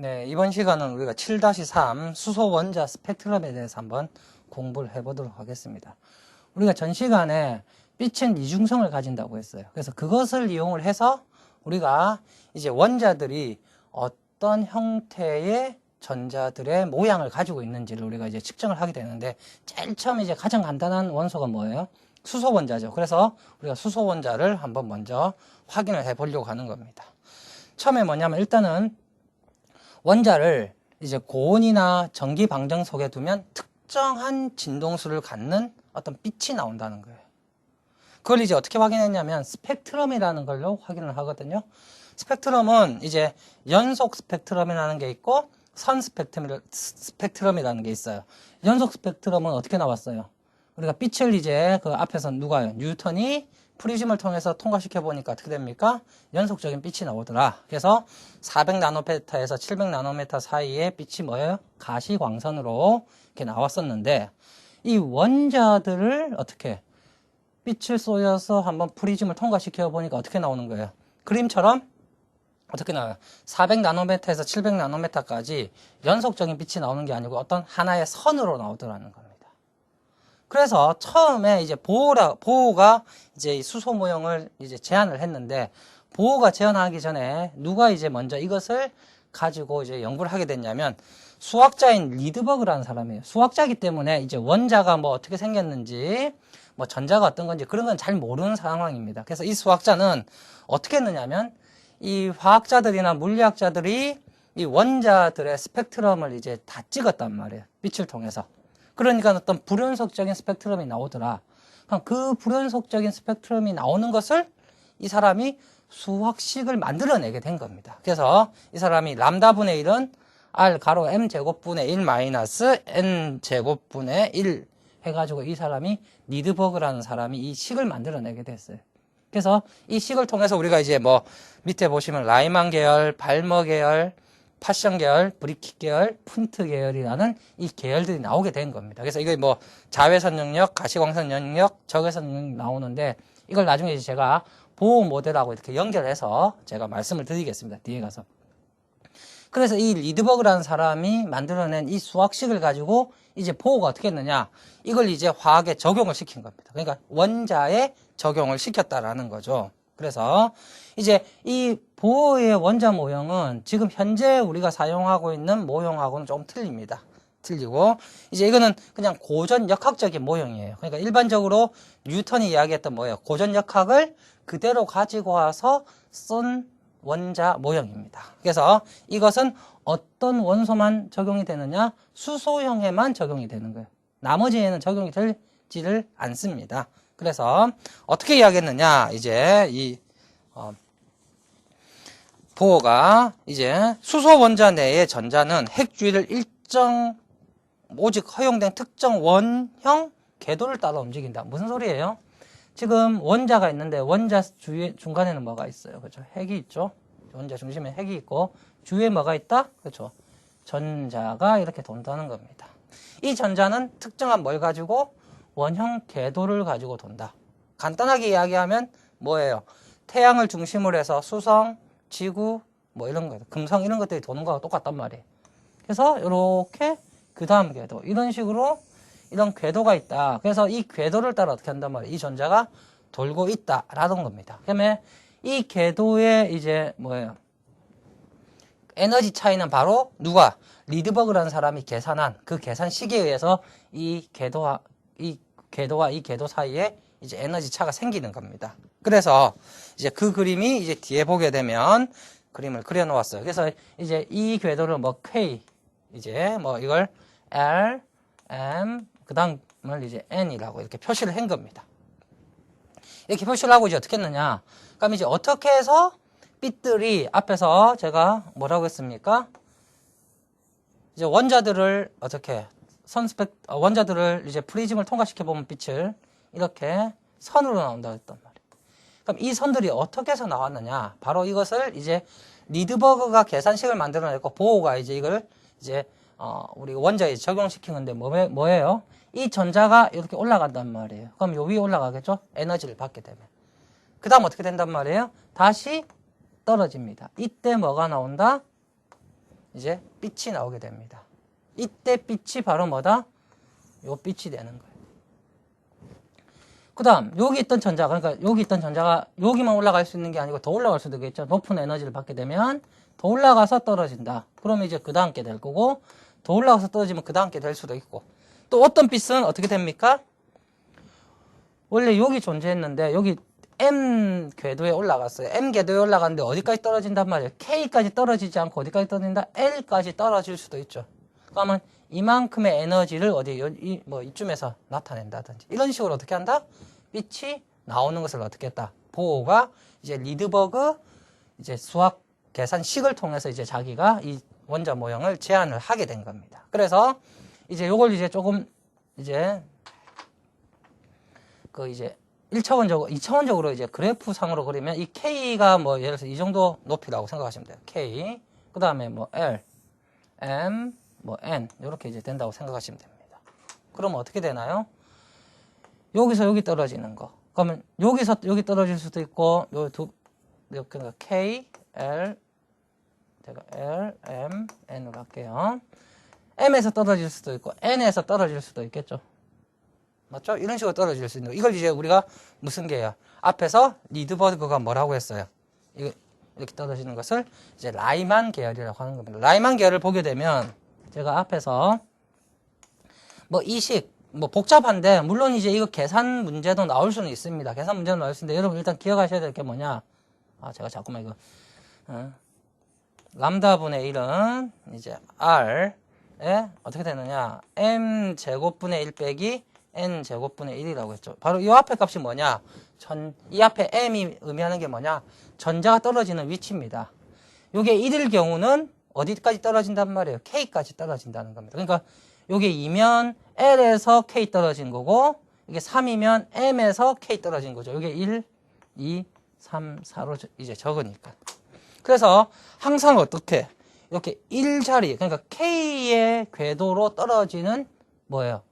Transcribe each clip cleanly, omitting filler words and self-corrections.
네, 이번 시간은 우리가 7-3 수소 원자 스펙트럼에 대해서 한번 공부를 해보도록 하겠습니다. 우리가 전 시간에 빛은 이중성을 가진다고 했어요. 그래서 그것을 이용을 해서 우리가 이제 원자들이 어떤 형태의 전자들의 모양을 가지고 있는지를 우리가 이제 측정을 하게 되는데, 제일 처음 이제 가장 간단한 원소가 뭐예요? 수소 원자죠. 그래서 우리가 수소 원자를 한번 먼저 확인을 해 보려고 하는 겁니다. 처음에 뭐냐면, 일단은 원자를 이제 고온이나 전기 방정 속에 두면 특정한 진동수를 갖는 어떤 빛이 나온다는 거예요. 그걸 이제 어떻게 확인했냐면 스펙트럼이라는 걸로 확인을 하거든요. 스펙트럼은 이제 연속 스펙트럼이라는 게 있고 선 스펙트럼이라는 게 있어요. 연속 스펙트럼은 어떻게 나왔어요? 우리가 빛을 이제 그 앞에서 누가요? 뉴턴이 프리즘을 통해서 통과시켜 보니까 어떻게 됩니까? 연속적인 빛이 나오더라. 그래서 400나노메타에서 700나노메타 사이에 빛이 뭐예요? 가시광선으로 이렇게 나왔었는데, 이 원자들을 어떻게 빛을 쏘여서 한번 프리즘을 통과시켜 보니까 어떻게 나오는 거예요? 그림처럼 어떻게 나와요? 400나노메타에서 700나노메타까지 연속적인 빛이 나오는 게 아니고 어떤 하나의 선으로 나오더라는 겁니다. 그래서 처음에 이제 보호가 이제 수소 모형을 이제 제안을 했는데, 보호가 제안하기 전에 누가 이제 먼저 이것을 가지고 이제 연구를 하게 됐냐면 수학자인 리드버그라는 사람이에요. 수학자이기 때문에 이제 원자가 뭐 어떻게 생겼는지, 뭐 전자가 어떤 건지 그런 건 잘 모르는 상황입니다. 그래서 이 수학자는 어떻게 했느냐면, 이 화학자들이나 물리학자들이 이 원자들의 스펙트럼을 이제 다 찍었단 말이에요. 빛을 통해서. 그러니까 어떤 불연속적인 스펙트럼이 나오더라. 그 불연속적인 스펙트럼이 나오는 것을 이 사람이 수학식을 만들어내게 된 겁니다. 그래서 이 사람이 람다분의 1은 R 가로 M 제곱분의 1 마이너스 N 제곱분의 1 해가지고 이 사람이 리드버그라는 사람이 이 식을 만들어내게 됐어요. 그래서 이 식을 통해서 우리가 이제 뭐 밑에 보시면 라이만 계열, 발머 계열, 파션 계열, 브리킷 계열, 푼트 계열이라는 이 계열들이 나오게 된 겁니다. 그래서 이게 뭐 자외선 영역, 가시광선 영역, 적외선 영역이 나오는데, 이걸 나중에 이제 제가 보호 모델하고 이렇게 연결해서 제가 말씀을 드리겠습니다. 뒤에 가서. 그래서 이 리드버그라는 사람이 만들어낸 이 수학식을 가지고 이제 보호가 어떻게 했느냐, 이걸 이제 화학에 적용을 시킨 겁니다. 그러니까 원자에 적용을 시켰다라는 거죠. 그래서 이제 이 보호의 원자 모형은 지금 현재 우리가 사용하고 있는 모형하고는 좀 틀립니다. 틀리고, 이제 이거는 그냥 고전역학적인 모형이에요. 그러니까 일반적으로 뉴턴이 이야기했던 뭐예요? 고전역학을 그대로 가지고 와서 쓴 원자 모형입니다. 그래서 이것은 어떤 원소만 적용이 되느냐? 수소형에만 적용이 되는 거예요. 나머지에는 적용이 되지를 않습니다. 그래서 어떻게 이야기했느냐? 이제 이 보호가 이제 수소 원자 내의 전자는 핵주위를 오직 허용된 특정 원형 궤도를 따라 움직인다. 무슨 소리예요? 지금 원자가 있는데 원자 주위에 중간에는 뭐가 있어요? 그렇죠? 핵이 있죠. 원자 중심에 핵이 있고 주위에 뭐가 있다? 그렇죠? 전자가 이렇게 돈다는 겁니다. 이 전자는 특정한 뭘 가지고 원형 궤도를 가지고 돈다. 간단하게 이야기하면 뭐예요? 태양을 중심으로 해서 수성, 지구, 뭐 이런 거, 금성 이런 것들이 도는 거하고 똑같단 말이에요. 그래서 이렇게 그 다음 궤도, 이런 식으로 이런 궤도가 있다. 그래서 이 궤도를 따라 어떻게 한단 말이에요? 이 전자가 돌고 있다라는 겁니다. 그다음에 이 궤도의 이제 뭐예요? 에너지 차이는 바로 누가? 리드버그라는 사람이 계산한 그 계산식에 의해서 이 궤도와 이 궤도 사이에 이제 에너지 차가 생기는 겁니다. 그래서 이제 그 그림이 이제 뒤에 보게 되면 그림을 그려 놓았어요. 그래서 이제 이 궤도를 뭐 K, 이제 뭐 이걸 L, M, 그 다음을 이제 N이라고 이렇게 표시를 한 겁니다. 이렇게 표시를 하고 이제 어떻게 했느냐. 그럼 이제 어떻게 해서 빛들이 앞에서 제가 뭐라고 했습니까? 이제 원자들을 어떻게 원자들을 이제 프리즘을 통과시켜 보면 빛을 이렇게 선으로 나온다고 했단 말이에요. 그럼 이 선들이 어떻게 해서 나왔느냐? 바로 이것을 이제 리드버그가 계산식을 만들어냈고 보호가 이제 이걸 이제 우리 원자에 적용시킨 건데 뭐예요? 이 전자가 이렇게 올라간단 말이에요. 그럼 요 위에 올라가겠죠? 에너지를 받게 되면. 그 다음 어떻게 된단 말이에요? 다시 떨어집니다. 이때 뭐가 나온다? 이제 빛이 나오게 됩니다. 이때 빛이 바로 뭐다? 요 빛이 되는 거예요. 그 다음 여기 있던 전자가, 그러니까 여기 있던 전자가 여기만 올라갈 수 있는 게 아니고 더 올라갈 수도 있겠죠. 높은 에너지를 받게 되면 더 올라가서 떨어진다. 그러면 이제 그 다음 게 될 거고, 더 올라가서 떨어지면 그 다음 게 될 수도 있고, 또 어떤 빛은 어떻게 됩니까? 원래 여기 존재했는데 여기 M 궤도에 올라갔어요. M 궤도에 올라갔는데 어디까지 떨어진단 말이에요? K까지 떨어지지 않고 어디까지 떨어진다? L까지 떨어질 수도 있죠. 그러면 이만큼의 에너지를 이쯤에서 나타낸다든지 이런 식으로 어떻게 한다? 빛이 나오는 것을 어떻게 했다? 보호가 이제 리드버그 이제 수학 계산식을 통해서 이제 자기가 이 원자 모형을 제안을 하게 된 겁니다. 그래서 이제 요걸 이제 조금 이제 이제 1차원적으로, 2차원적으로 이제 그래프 상으로 그리면 이 K가 뭐 예를 들어서 이 정도 높이라고 생각하시면 돼요. K. 그 다음에 뭐 L, M, 뭐 N. 이렇게 이제 된다고 생각하시면 됩니다. 그러면 어떻게 되나요? 여기서 여기 떨어지는 거. 그러면 여기서 여기 떨어질 수도 있고, 그러니까 K, L, 제가 L, M, N으로 할게요. M에서 떨어질 수도 있고, N에서 떨어질 수도 있겠죠. 맞죠? 이런 식으로 떨어질 수 있는 거. 이걸 이제 우리가 무슨 계열? 앞에서 리드버그가 뭐라고 했어요? 이렇게 떨어지는 것을 이제 라이만 계열이라고 하는 겁니다. 라이만 계열을 보게 되면 제가 앞에서 뭐 이식, 뭐 복잡한데 물론 이제 이거 계산 문제도 나올 수는 있습니다. 계산 문제도 나올 수 있는데 여러분 일단 기억하셔야 될 게 뭐냐? 제가 자꾸만 이거 람다분의 1은 이제 R에 어떻게 되느냐? M 제곱분의 1 빼기 N 제곱분의 1이라고 했죠. 바로 이 앞에 값이 뭐냐? 이 앞에 M이 의미하는 게 뭐냐? 전자가 떨어지는 위치입니다. 이게 1일 경우는 어디까지 떨어진단 말이에요? K까지 떨어진다는 겁니다. 그러니까 이게 2면 L에서 K 떨어진 거고, 이게 3이면 M에서 K 떨어진 거죠. 이게 1, 2, 3, 4로 이제 적으니까. 그래서 항상 어떻게? 이렇게 1자리, 그러니까 K의 궤도로 떨어지는 뭐예요?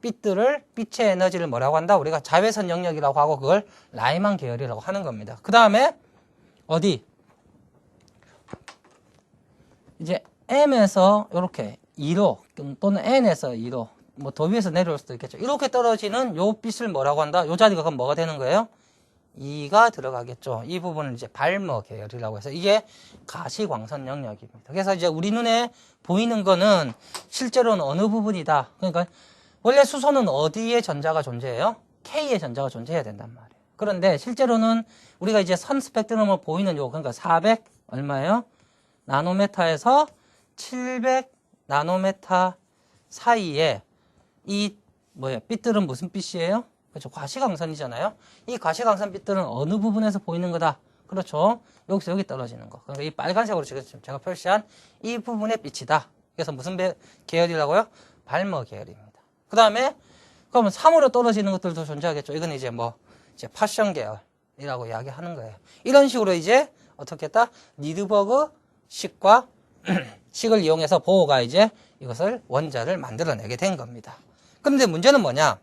빛의 에너지를 뭐라고 한다? 우리가 자외선 영역이라고 하고 그걸 라이만 계열이라고 하는 겁니다. 그 다음에 어디? 이제 M에서 이렇게 2로 또는 N에서 2로 뭐 더 위에서 내려올 수도 있겠죠. 이렇게 떨어지는 요 빛을 뭐라고 한다? 요 자리가 그럼 뭐가 되는 거예요? 2가 들어가겠죠. 이 부분을 이제 발머 계열이라고 해서 이게 가시광선 영역입니다. 그래서 이제 우리 눈에 보이는 거는 실제로는 어느 부분이다. 그러니까 원래 수소는 어디에 전자가 존재해요? K에 전자가 존재해야 된단 말이에요. 그런데 실제로는 우리가 이제 선 스펙트럼을 보이는 그러니까 400 얼마예요? 나노메타에서 700 나노메타 사이에 이 빛들은 무슨 빛이에요? 그렇죠. 과시광선이잖아요. 이 과시광선 빛들은 어느 부분에서 보이는 거다? 그렇죠. 여기서 여기 떨어지는 거. 그러니까 이 빨간색으로 지금 제가 표시한 이 부분의 빛이다. 그래서 무슨 계열이라고요? 발머 계열입니다. 그 다음에 그러면 3으로 떨어지는 것들도 존재하겠죠. 이건 이제 이제 파션 계열이라고 이야기하는 거예요. 이런 식으로 이제 어떻게 했다? 리드버그 식과 식을 이용해서 보호가 이제 이것을 원자를 만들어내게 된 겁니다. 그런데 문제는 뭐냐?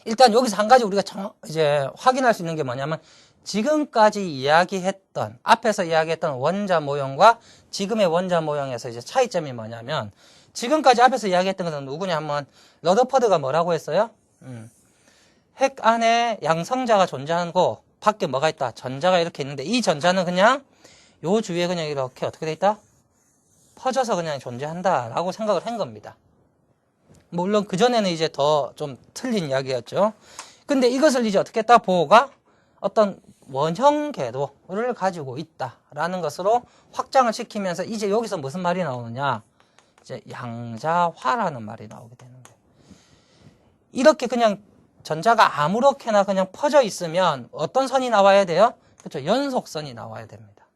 일단 여기서 한 가지 우리가 이제 확인할 수 있는 게 뭐냐면 지금까지 이야기했던 앞에서 이야기했던 원자 모형과 지금의 원자 모형에서 이제 차이점이 뭐냐면 지금까지 앞에서 이야기했던 것은 누구냐 하면 러더퍼드가 뭐라고 했어요? 핵 안에 양성자가 존재하고 밖에 뭐가 있다? 전자가 이렇게 있는데 이 전자는 그냥 요 주위에 그냥 이렇게 어떻게 돼 있다? 퍼져서 그냥 존재한다라고 생각을 한 겁니다. 물론 그전에는 이제 더 좀 틀린 이야기였죠. 근데 이것을 이제 어떻게 했다? 보호가 어떤 원형 궤도를 가지고 있다라는 것으로 확장을 시키면서 이제 여기서 무슨 말이 나오느냐? 이제 양자화라는 말이 나오게 되는 거예요. 이렇게 그냥 전자가 아무렇게나 그냥 퍼져 있으면 어떤 선이 나와야 돼요? 그렇죠. 연속선이 나와야 됩니다.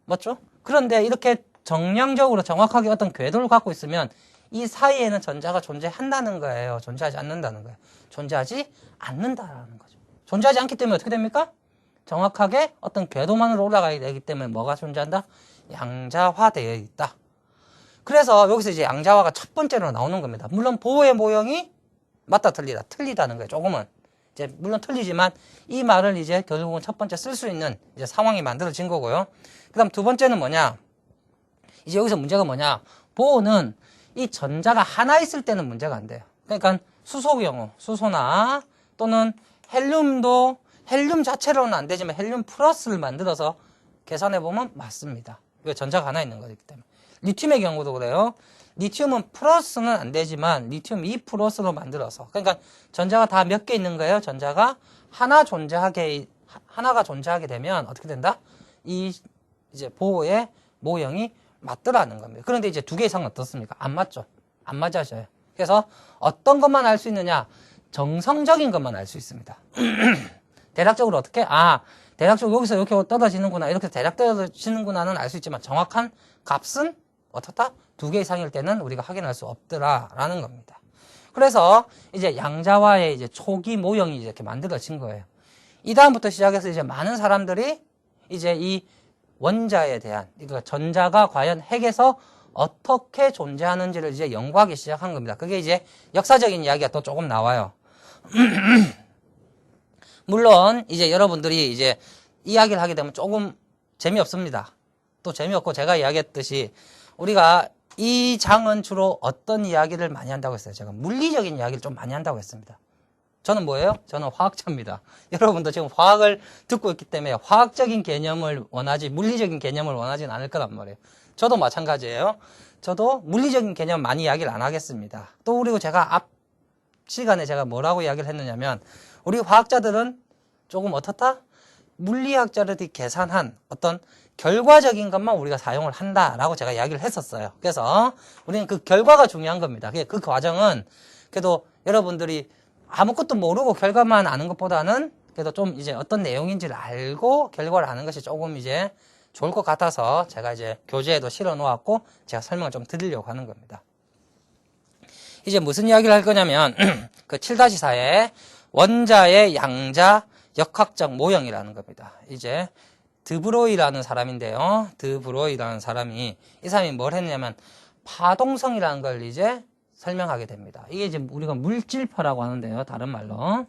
맞죠? 그런데 이렇게 정량적으로 정확하게 어떤 궤도를 갖고 있으면 이 사이에는 전자가 존재한다는 거예요. 존재하지 않는다는 거예요. 존재하지 않는다라는 거죠. 존재하지 않기 때문에 어떻게 됩니까? 정확하게 어떤 궤도만으로 올라가야 되기 때문에 뭐가 존재한다? 양자화되어 있다. 그래서 여기서 이제 양자화가 첫 번째로 나오는 겁니다. 물론 보호의 모형이 맞다 틀리다. 틀리다는 거예요. 조금은. 이제 물론 틀리지만 이 말을 이제 결국은 첫 번째 쓸 수 있는 이제 상황이 만들어진 거고요. 그 다음 두 번째는 뭐냐? 이제 여기서 문제가 뭐냐? 보호는 이 전자가 하나 있을 때는 문제가 안 돼요. 그러니까 수소 경우, 수소나 또는 헬륨도 헬륨 자체로는 안 되지만 헬륨 플러스를 만들어서 계산해보면 맞습니다. 이거 전자가 하나 있는 거기 때문에. 리튬의 경우도 그래요. 리튬은 플러스는 안 되지만 리튬 2 플러스로 만들어서. 그러니까 전자가 다 몇 개 있는 거예요? 전자가 하나가 존재하게 되면 어떻게 된다? 이 이제 보호의 모형이 맞더라는 겁니다. 그런데 이제 2개 이상은 어떻습니까? 안 맞죠? 안 맞아져요. 그래서 어떤 것만 알 수 있느냐? 정성적인 것만 알 수 있습니다. 대략적으로 어떻게? 대략적으로 여기서 이렇게 떨어지는구나, 이렇게 대략 떨어지는구나는 알 수 있지만 정확한 값은 어떻다? 2개 이상일 때는 우리가 확인할 수 없더라라는 겁니다. 그래서 이제 양자와의 이제 초기 모형이 이렇게 만들어진 거예요. 이 다음부터 시작해서 이제 많은 사람들이 이제 이 원자에 대한, 그러니까 전자가 과연 핵에서 어떻게 존재하는지를 이제 연구하기 시작한 겁니다. 그게 이제 역사적인 이야기가 또 조금 나와요. 물론 이제 여러분들이 이제 이야기를 하게 되면 조금 재미없습니다. 또 재미없고, 제가 이야기했듯이 우리가 이 장은 주로 어떤 이야기를 많이 한다고 했어요? 제가 물리적인 이야기를 좀 많이 한다고 했습니다. 저는 뭐예요? 저는 화학자입니다. 여러분도 지금 화학을 듣고 있기 때문에 화학적인 개념을 원하지 물리적인 개념을 원하지는 않을 거란 말이에요. 저도 마찬가지예요. 저도 물리적인 개념 많이 이야기를 안 하겠습니다. 또 그리고 제가 앞 시간에 제가 뭐라고 이야기를 했느냐면, 우리 화학자들은 조금 어떻다? 물리학자들이 계산한 어떤 결과적인 것만 우리가 사용을 한다라고 제가 이야기를 했었어요. 그래서 우리는 그 결과가 중요한 겁니다. 그 과정은 그래도 여러분들이 아무것도 모르고 결과만 아는 것보다는 그래도 좀 이제 어떤 내용인지를 알고 결과를 아는 것이 조금 이제 좋을 것 같아서 제가 이제 교재에도 실어 놓았고 제가 설명을 좀 드리려고 하는 겁니다. 이제 무슨 이야기를 할 거냐면 그 7-4에 원자의 양자 역학적 모형이라는 겁니다. 이제 드브로이라는 사람인데요. 드브로이라는 사람이, 이 사람이 뭘 했냐면 파동성이라는 걸 이제 설명하게 됩니다. 이게 이제 우리가 물질파라고 하는데요. 다른 말로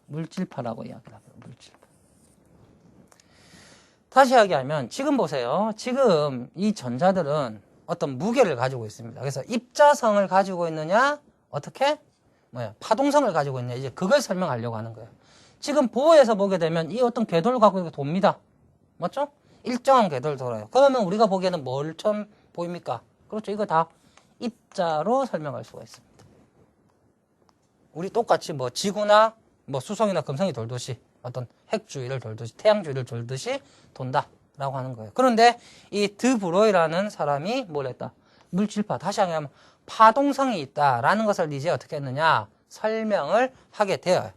물질파라고 이야기를 합니다. 물질파. 다시 이야기하면 지금 보세요. 지금 이 전자들은 어떤 무게를 가지고 있습니다. 그래서 입자성을 가지고 있느냐, 어떻게? 파동성을 가지고 있느냐, 이제 그걸 설명하려고 하는 거예요. 지금 보호에서 보게 되면 이 어떤 궤도를 갖고 돕니다. 맞죠? 일정한 궤도를 돌아요. 그러면 우리가 보기에는 뭘 처음 보입니까? 그렇죠. 이거 다 입자로 설명할 수가 있습니다. 우리 똑같이 뭐 지구나 뭐 수성이나 금성이 돌듯이 어떤 핵주위를 돌듯이 태양주위를 돌듯이 돈다라고 하는 거예요. 그런데 이 드브로이라는 사람이 뭘 했다? 물질파, 다시 하면 파동성이 있다라는 것을 이제 어떻게 했느냐? 설명을 하게 되어요.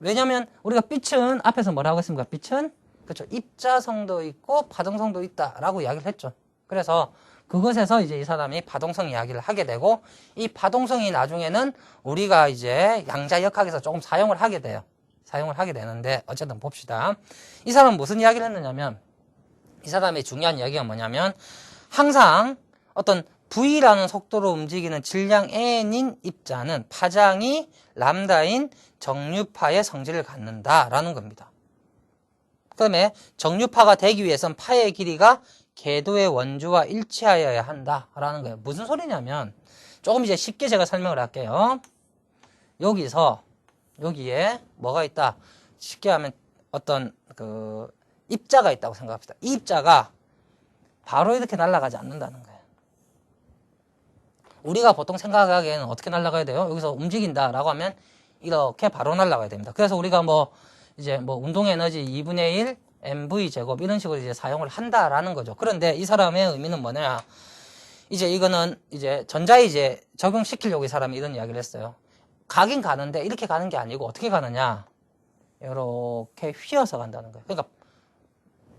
왜냐면 우리가 빛은 앞에서 뭐라고 했습니까? 빛은 그렇죠. 입자성도 있고 파동성도 있다라고 이야기를 했죠. 그래서 그것에서 이제 이 사람이 파동성 이야기를 하게 되고, 이 파동성이 나중에는 우리가 이제 양자역학에서 조금 사용을 하게 돼요. 사용을 하게 되는데 어쨌든 봅시다. 이 사람은 무슨 이야기를 했느냐면, 이 사람의 중요한 이야기가 뭐냐면 항상 어떤 V라는 속도로 움직이는 질량 N인 입자는 파장이 람다인 정류파의 성질을 갖는다라는 겁니다. 그 다음에 정류파가 되기 위해선 파의 길이가 궤도의 원주와 일치하여야 한다라는 거예요. 무슨 소리냐면, 조금 이제 쉽게 제가 설명을 할게요. 여기에 뭐가 있다? 쉽게 하면 어떤 그 입자가 있다고 생각합시다. 이 입자가 바로 이렇게 날아가지 않는다는 거예요. 우리가 보통 생각하기에는 어떻게 날아가야 돼요? 여기서 움직인다라고 하면 이렇게 바로 날아가야 됩니다. 그래서 우리가 이제 운동 에너지 2분의 1 mv 제곱 이런 식으로 이제 사용을 한다라는 거죠. 그런데 이 사람의 의미는 뭐냐? 이제 이거는 이제 전자에 이제 적용시키려고 이 사람이 이런 이야기를 했어요. 가긴 가는데 이렇게 가는 게 아니고 어떻게 가느냐? 이렇게 휘어서 간다는 거예요. 그러니까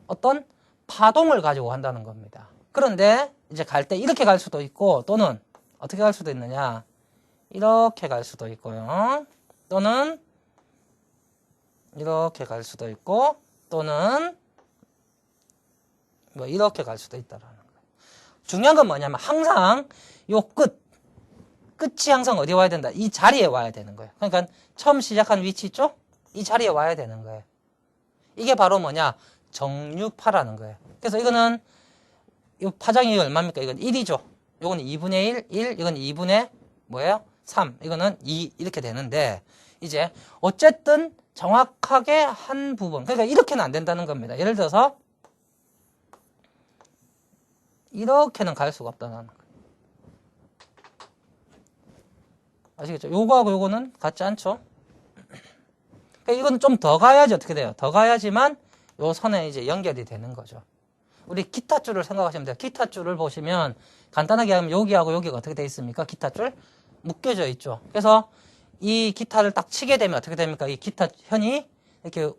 어떤 파동을 가지고 간다는 겁니다. 그런데 이제 갈 때 이렇게 갈 수도 있고, 또는 어떻게 갈 수도 있느냐? 이렇게 갈 수도 있고요. 또는 이렇게 갈 수도 있고, 또는 이렇게 갈 수도 있다라는 거예요. 중요한 건 뭐냐면 항상 요 끝이 항상 어디 와야 된다? 이 자리에 와야 되는 거예요. 그러니까 처음 시작한 위치 있죠? 이 자리에 와야 되는 거예요. 이게 바로 뭐냐? 정류파라는 거예요. 그래서 이거는 이 파장이 얼마입니까? 이건 1이죠. 이거는 2분의 1, 이건 2분의 뭐예요? 3. 이거는 2 이렇게 되는데 이제 어쨌든 정확하게 한 부분. 그러니까 이렇게는 안 된다는 겁니다. 예를 들어서 이렇게는 갈 수가 없다는 거예요. 아시겠죠? 요거하고 요거는 같지 않죠? 그러니까 이거는 좀 더 가야지 어떻게 돼요? 더 가야지만 요 선에 이제 연결이 되는 거죠. 우리 기타 줄을 생각하시면 돼요. 기타 줄을 보시면 간단하게 하면 여기하고 여기가 어떻게 돼 있습니까? 기타 줄 묶여져 있죠. 그래서 이 기타를 딱 치게 되면 어떻게 됩니까? 이 기타 현이 이렇게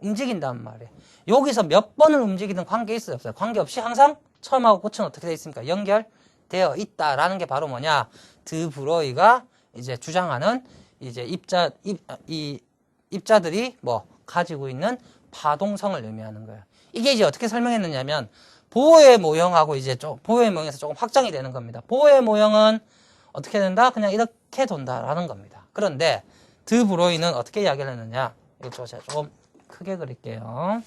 움직인단 말이에요. 여기서 몇 번을 움직이든 관계 있어요, 없어요? 관계없이 항상 처음하고 끝은 어떻게 돼 있습니까? 연결되어 있다라는 게 바로 뭐냐? 드 브로이가 이제 주장하는 이제 입자들이 뭐 가지고 있는 파동성을 의미하는 거예요. 이게 이제 어떻게 설명했느냐면 보호의 모형하고 이제 보호의 모형에서 조금 확장이 되는 겁니다. 보호의 모형은 어떻게 된다? 그냥 이렇게 돈다라는 겁니다. 그런데 드 브로이는 어떻게 이야기를 했느냐? 이거 제가 조금 크게 그릴게요.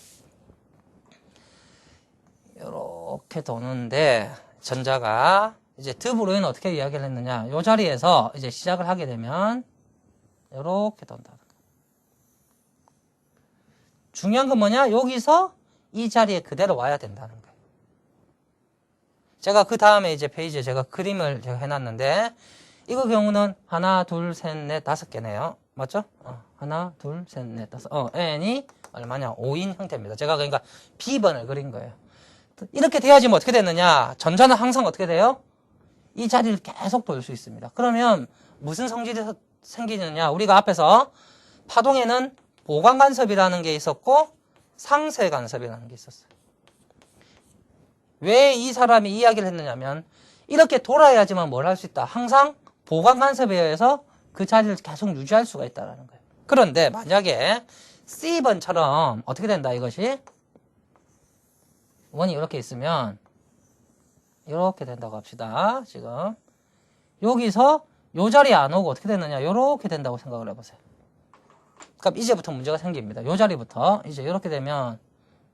이렇게 도는데 전자가 이제 드 브로이는 어떻게 이야기를 했느냐? 이 자리에서 이제 시작을 하게 되면 이렇게 돈다. 중요한 건 뭐냐? 여기서 이 자리에 그대로 와야 된다는 거예요. 제가 그 다음에 이제 페이지에 제가 그림을 제가 해놨는데 이거 경우는 하나, 둘, 셋, 넷, 5개네요. 맞죠? 하나, 둘, 셋, 넷, 5. n이 얼마냐? 5인 형태입니다. 제가 그러니까 B번을 그린 거예요. 이렇게 돼야지 뭐 어떻게 되느냐? 전자는 항상 어떻게 돼요? 이 자리를 계속 돌 수 있습니다. 그러면 무슨 성질이 생기느냐? 우리가 앞에서 파동에는 보강 간섭이라는 게 있었고 상쇄 간섭이라는 게 있었어요. 왜 이 사람이 이야기를 했느냐면 이렇게 돌아야지만 뭘 할 수 있다. 항상 보강 간섭에 의해서 그 자리를 계속 유지할 수가 있다는 거예요. 그런데 만약에 C번처럼 어떻게 된다 이것이 원이 이렇게 있으면 이렇게 된다고 합시다. 지금 여기서 요 자리에 안 오고 어떻게 되느냐 이렇게 된다고 생각을 해보세요. 그럼 이제부터 문제가 생깁니다. 요 자리부터 이제 이렇게 되면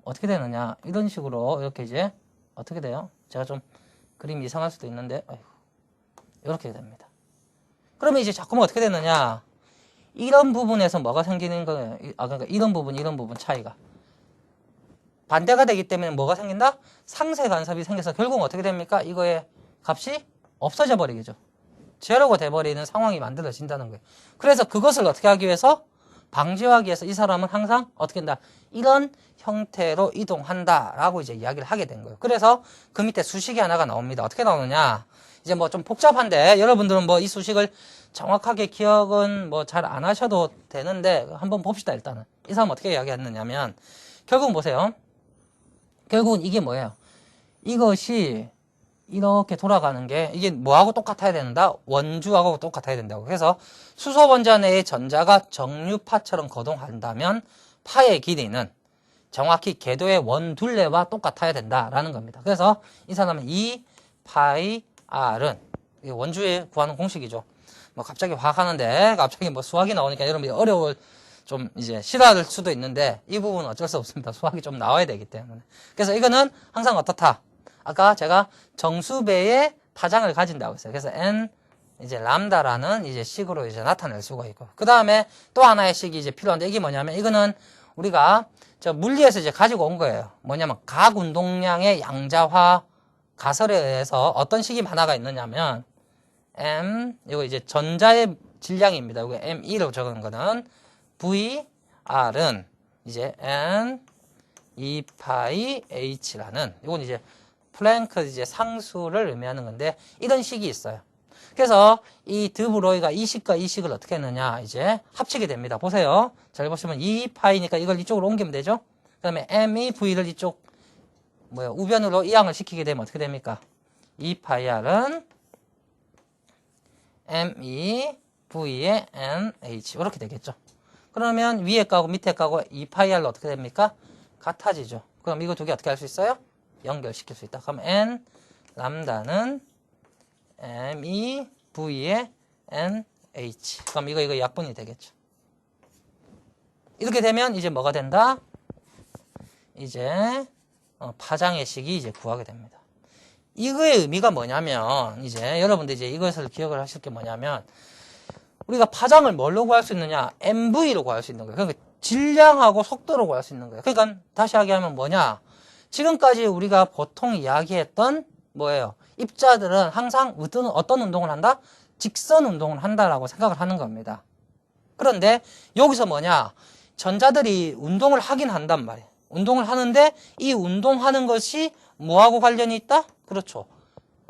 어떻게 되느냐 이런 식으로 이렇게 이제 어떻게 돼요? 제가 좀 그림이 이상할 수도 있는데 아이고, 이렇게 됩니다. 그러면 이제 자꾸만 어떻게 되느냐 이런 부분에서 뭐가 생기는 거예요? 그러니까 이런 부분 차이가 반대가 되기 때문에 뭐가 생긴다? 상쇄 간섭이 생겨서 결국은 어떻게 됩니까? 이거의 값이 없어져 버리겠죠. 제로가 돼버리는 상황이 만들어진다는 거예요. 그래서 그것을 어떻게 하기 위해서 방지하기 위해서 이 사람은 항상 어떻게 한다? 이런 형태로 이동한다라고 이제 이야기를 하게 된 거예요. 그래서 그 밑에 수식이 하나가 나옵니다. 어떻게 나오느냐? 이제 뭐 좀 복잡한데 여러분들은 뭐 이 수식을 정확하게 기억은 뭐 잘 안 하셔도 되는데 한번 봅시다. 일단은 이 사람 어떻게 이야기했느냐면 결국은 보세요. 결국은 이게 뭐예요? 이것이 이렇게 돌아가는 게 이게 뭐하고 똑같아야 된다? 원주하고 똑같아야 된다고. 그래서 수소 원자 내의 전자가 정류파처럼 거동한다면 파의 길이는 정확히 궤도의 원둘레와 똑같아야 된다라는 겁니다. 그래서 이 사람은 2파이 R은 원주에 구하는 공식이죠. 뭐 갑자기 화학 하는데 갑자기 뭐 수학이 나오니까 여러분이 어려울 좀 이제 싫어할 수도 있는데 이 부분은 어쩔 수 없습니다. 수학이 좀 나와야 되기 때문에. 그래서 이거는 항상 어떻다? 아까 제가 정수배의 파장을 가진다고 했어요. 그래서 n 이제 람다라는 이제 식으로 이제 나타낼 수가 있고 그 다음에 또 하나의 식이 이제 필요한데 이게 뭐냐면 이거는 우리가 저 물리에서 이제 가지고 온 거예요. 뭐냐면 각 운동량의 양자화 가설에 의해서 어떤 식이 하나가 있느냐면 이거 이제 전자의 질량입니다. 이거 m2로 적은 거는 VR은 이제 n 2파이 h라는 이건 이제 플랭크 이제 상수를 의미하는 건데 이런 식이 있어요. 그래서 이 드 브로이가 이 식과 이 식을 어떻게 했느냐 이제 합치게 됩니다. 보세요. 잘 보시면 2파이니까 이걸 이쪽으로 옮기면 되죠. 그 다음에 m이 v를 이쪽 우변으로 이항을 시키게 되면 어떻게 됩니까? 2파이r은 m2 v의 nh 이렇게 되겠죠. 그러면 위에 거하고 밑에 거하고 2파이r로 어떻게 됩니까? 같아지죠. 그럼 이거 두 개 어떻게 할 수 있어요? 연결시킬 수 있다. 그럼 n 람다는 m2 v의 nh. 그럼 이거 약분이 되겠죠. 이렇게 되면 이제 뭐가 된다? 이제 파장의 식이 이제 구하게 됩니다. 이거의 의미가 뭐냐면 이제 여러분들 이제 이것을 기억을 하실 게 뭐냐면 우리가 파장을 뭘로 구할 수 있느냐? MV로 구할 수 있는 거예요. 그러니까 질량하고 속도로 구할 수 있는 거예요. 그러니까 다시 이야기하면 뭐냐? 지금까지 우리가 보통 이야기했던 뭐예요? 입자들은 항상 어떤 운동을 한다? 직선 운동을 한다라고 생각을 하는 겁니다. 그런데 여기서 뭐냐? 전자들이 운동을 하긴 한단 말이에요. 운동을 하는데 이 운동하는 것이 뭐하고 관련이 있다? 그렇죠.